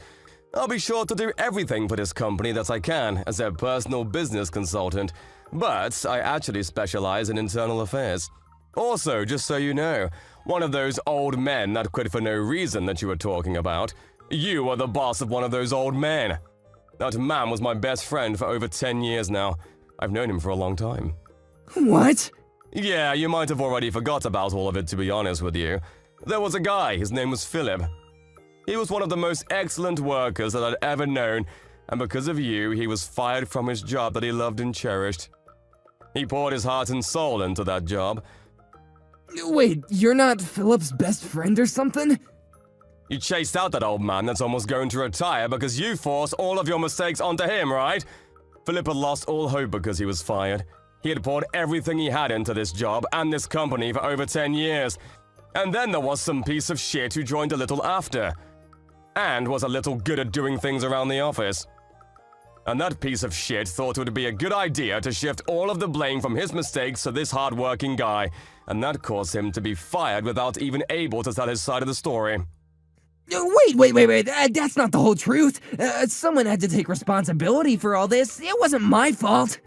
I'll be sure to do everything for this company that I can as their personal business consultant, but I actually specialize in internal affairs. Also, just so you know, one of those old men that quit for no reason that you were talking about, you are the boss of one of those old men. That man was my best friend for over 10 years now. I've known him for a long time. What? Yeah, you might have already forgot about all of it, to be honest with you. There was a guy, his name was Philip. He was one of the most excellent workers that I'd ever known, and because of you, he was fired from his job that he loved and cherished. He poured his heart and soul into that job. Wait, you're not Philip's best friend or something? You chased out that old man that's almost going to retire because you forced all of your mistakes onto him, right? Philip had lost all hope because he was fired. He had poured everything he had into this job and this company for over 10 years. And then there was some piece of shit who joined a little after. And was a little good at doing things around the office. And that piece of shit thought it would be a good idea to shift all of the blame from his mistakes to this hard-working guy. And that caused him to be fired without even able to tell his side of the story. Wait. That's not the whole truth. Someone had to take responsibility for all this. It wasn't my fault.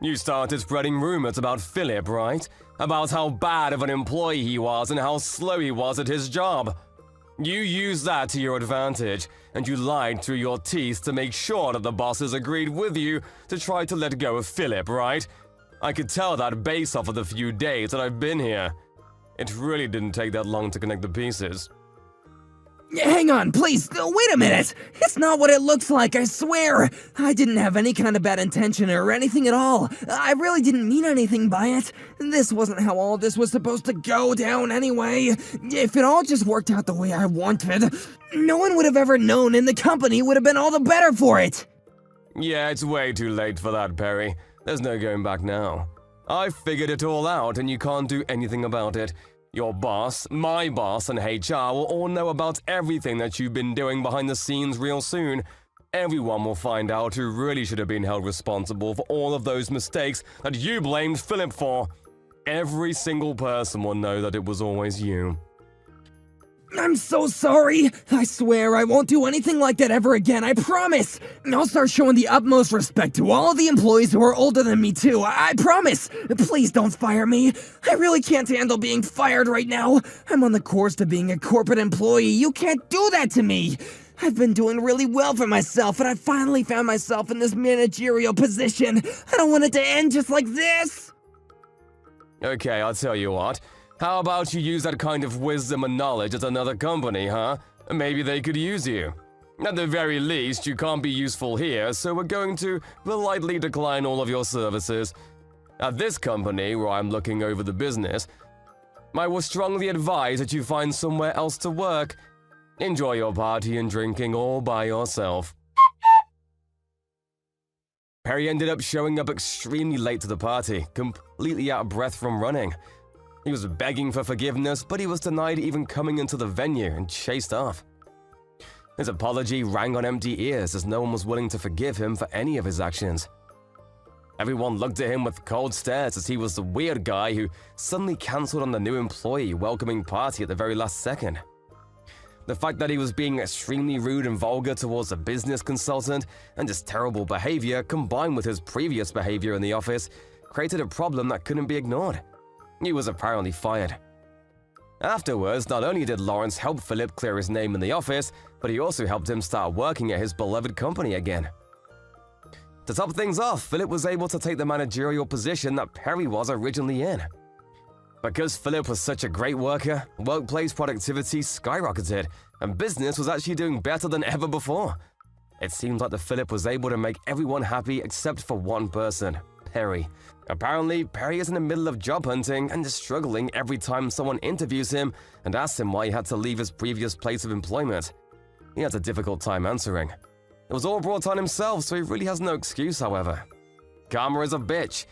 You started spreading rumors about Philip, right? About how bad of an employee he was and how slow he was at his job. You used that to your advantage, and you lied through your teeth to make sure that the bosses agreed with you to try to let go of Philip, right? I could tell that based off of the few days that I've been here. It really didn't take that long to connect the pieces. Hang on, please, wait a minute! It's not what it looks like, I swear! I didn't have any kind of bad intention or anything at all. I really didn't mean anything by it. This wasn't how all this was supposed to go down anyway. If it all just worked out the way I wanted, no one would have ever known and the company would have been all the better for it! Yeah, it's way too late for that, Perry. There's no going back now. I've figured it all out and you can't do anything about it. Your boss, my boss, and HR will all know about everything that you've been doing behind the scenes real soon. Everyone will find out who really should have been held responsible for all of those mistakes that you blamed Philip for. Every single person will know that it was always you. I'm so sorry. I swear I won't do anything like that ever again, I promise. I'll start showing the utmost respect to all of the employees who are older than me too, I promise. Please don't fire me. I really can't handle being fired right now. I'm on the course to being a corporate employee. You can't do that to me. I've been doing really well for myself, and I finally found myself in this managerial position. I don't want it to end just like this. Okay, I'll tell you what. How about you use that kind of wisdom and knowledge at another company, huh? Maybe they could use you. At the very least, you can't be useful here, so we're going to politely decline all of your services. At this company, where I'm looking over the business, I will strongly advise that you find somewhere else to work. Enjoy your party and drinking all by yourself. Perry ended up showing up extremely late to the party, completely out of breath from running. He was begging for forgiveness, but he was denied even coming into the venue and chased off. His apology rang on empty ears as no one was willing to forgive him for any of his actions. Everyone looked at him with cold stares as he was the weird guy who suddenly cancelled on the new employee welcoming party at the very last second. The fact that he was being extremely rude and vulgar towards a business consultant and just terrible behavior combined with his previous behavior in the office created a problem that couldn't be ignored. He was apparently fired. Afterwards, not only did Lawrence help Philip clear his name in the office, but he also helped him start working at his beloved company again. To top things off, Philip was able to take the managerial position that Perry was originally in. Because Philip was such a great worker, workplace productivity skyrocketed, and business was actually doing better than ever before. It seems like Philip was able to make everyone happy except for one person, Perry. Apparently, Perry is in the middle of job hunting and is struggling every time someone interviews him and asks him why he had to leave his previous place of employment. He has a difficult time answering. It was all brought on himself, so he really has no excuse, however. Karma is a bitch,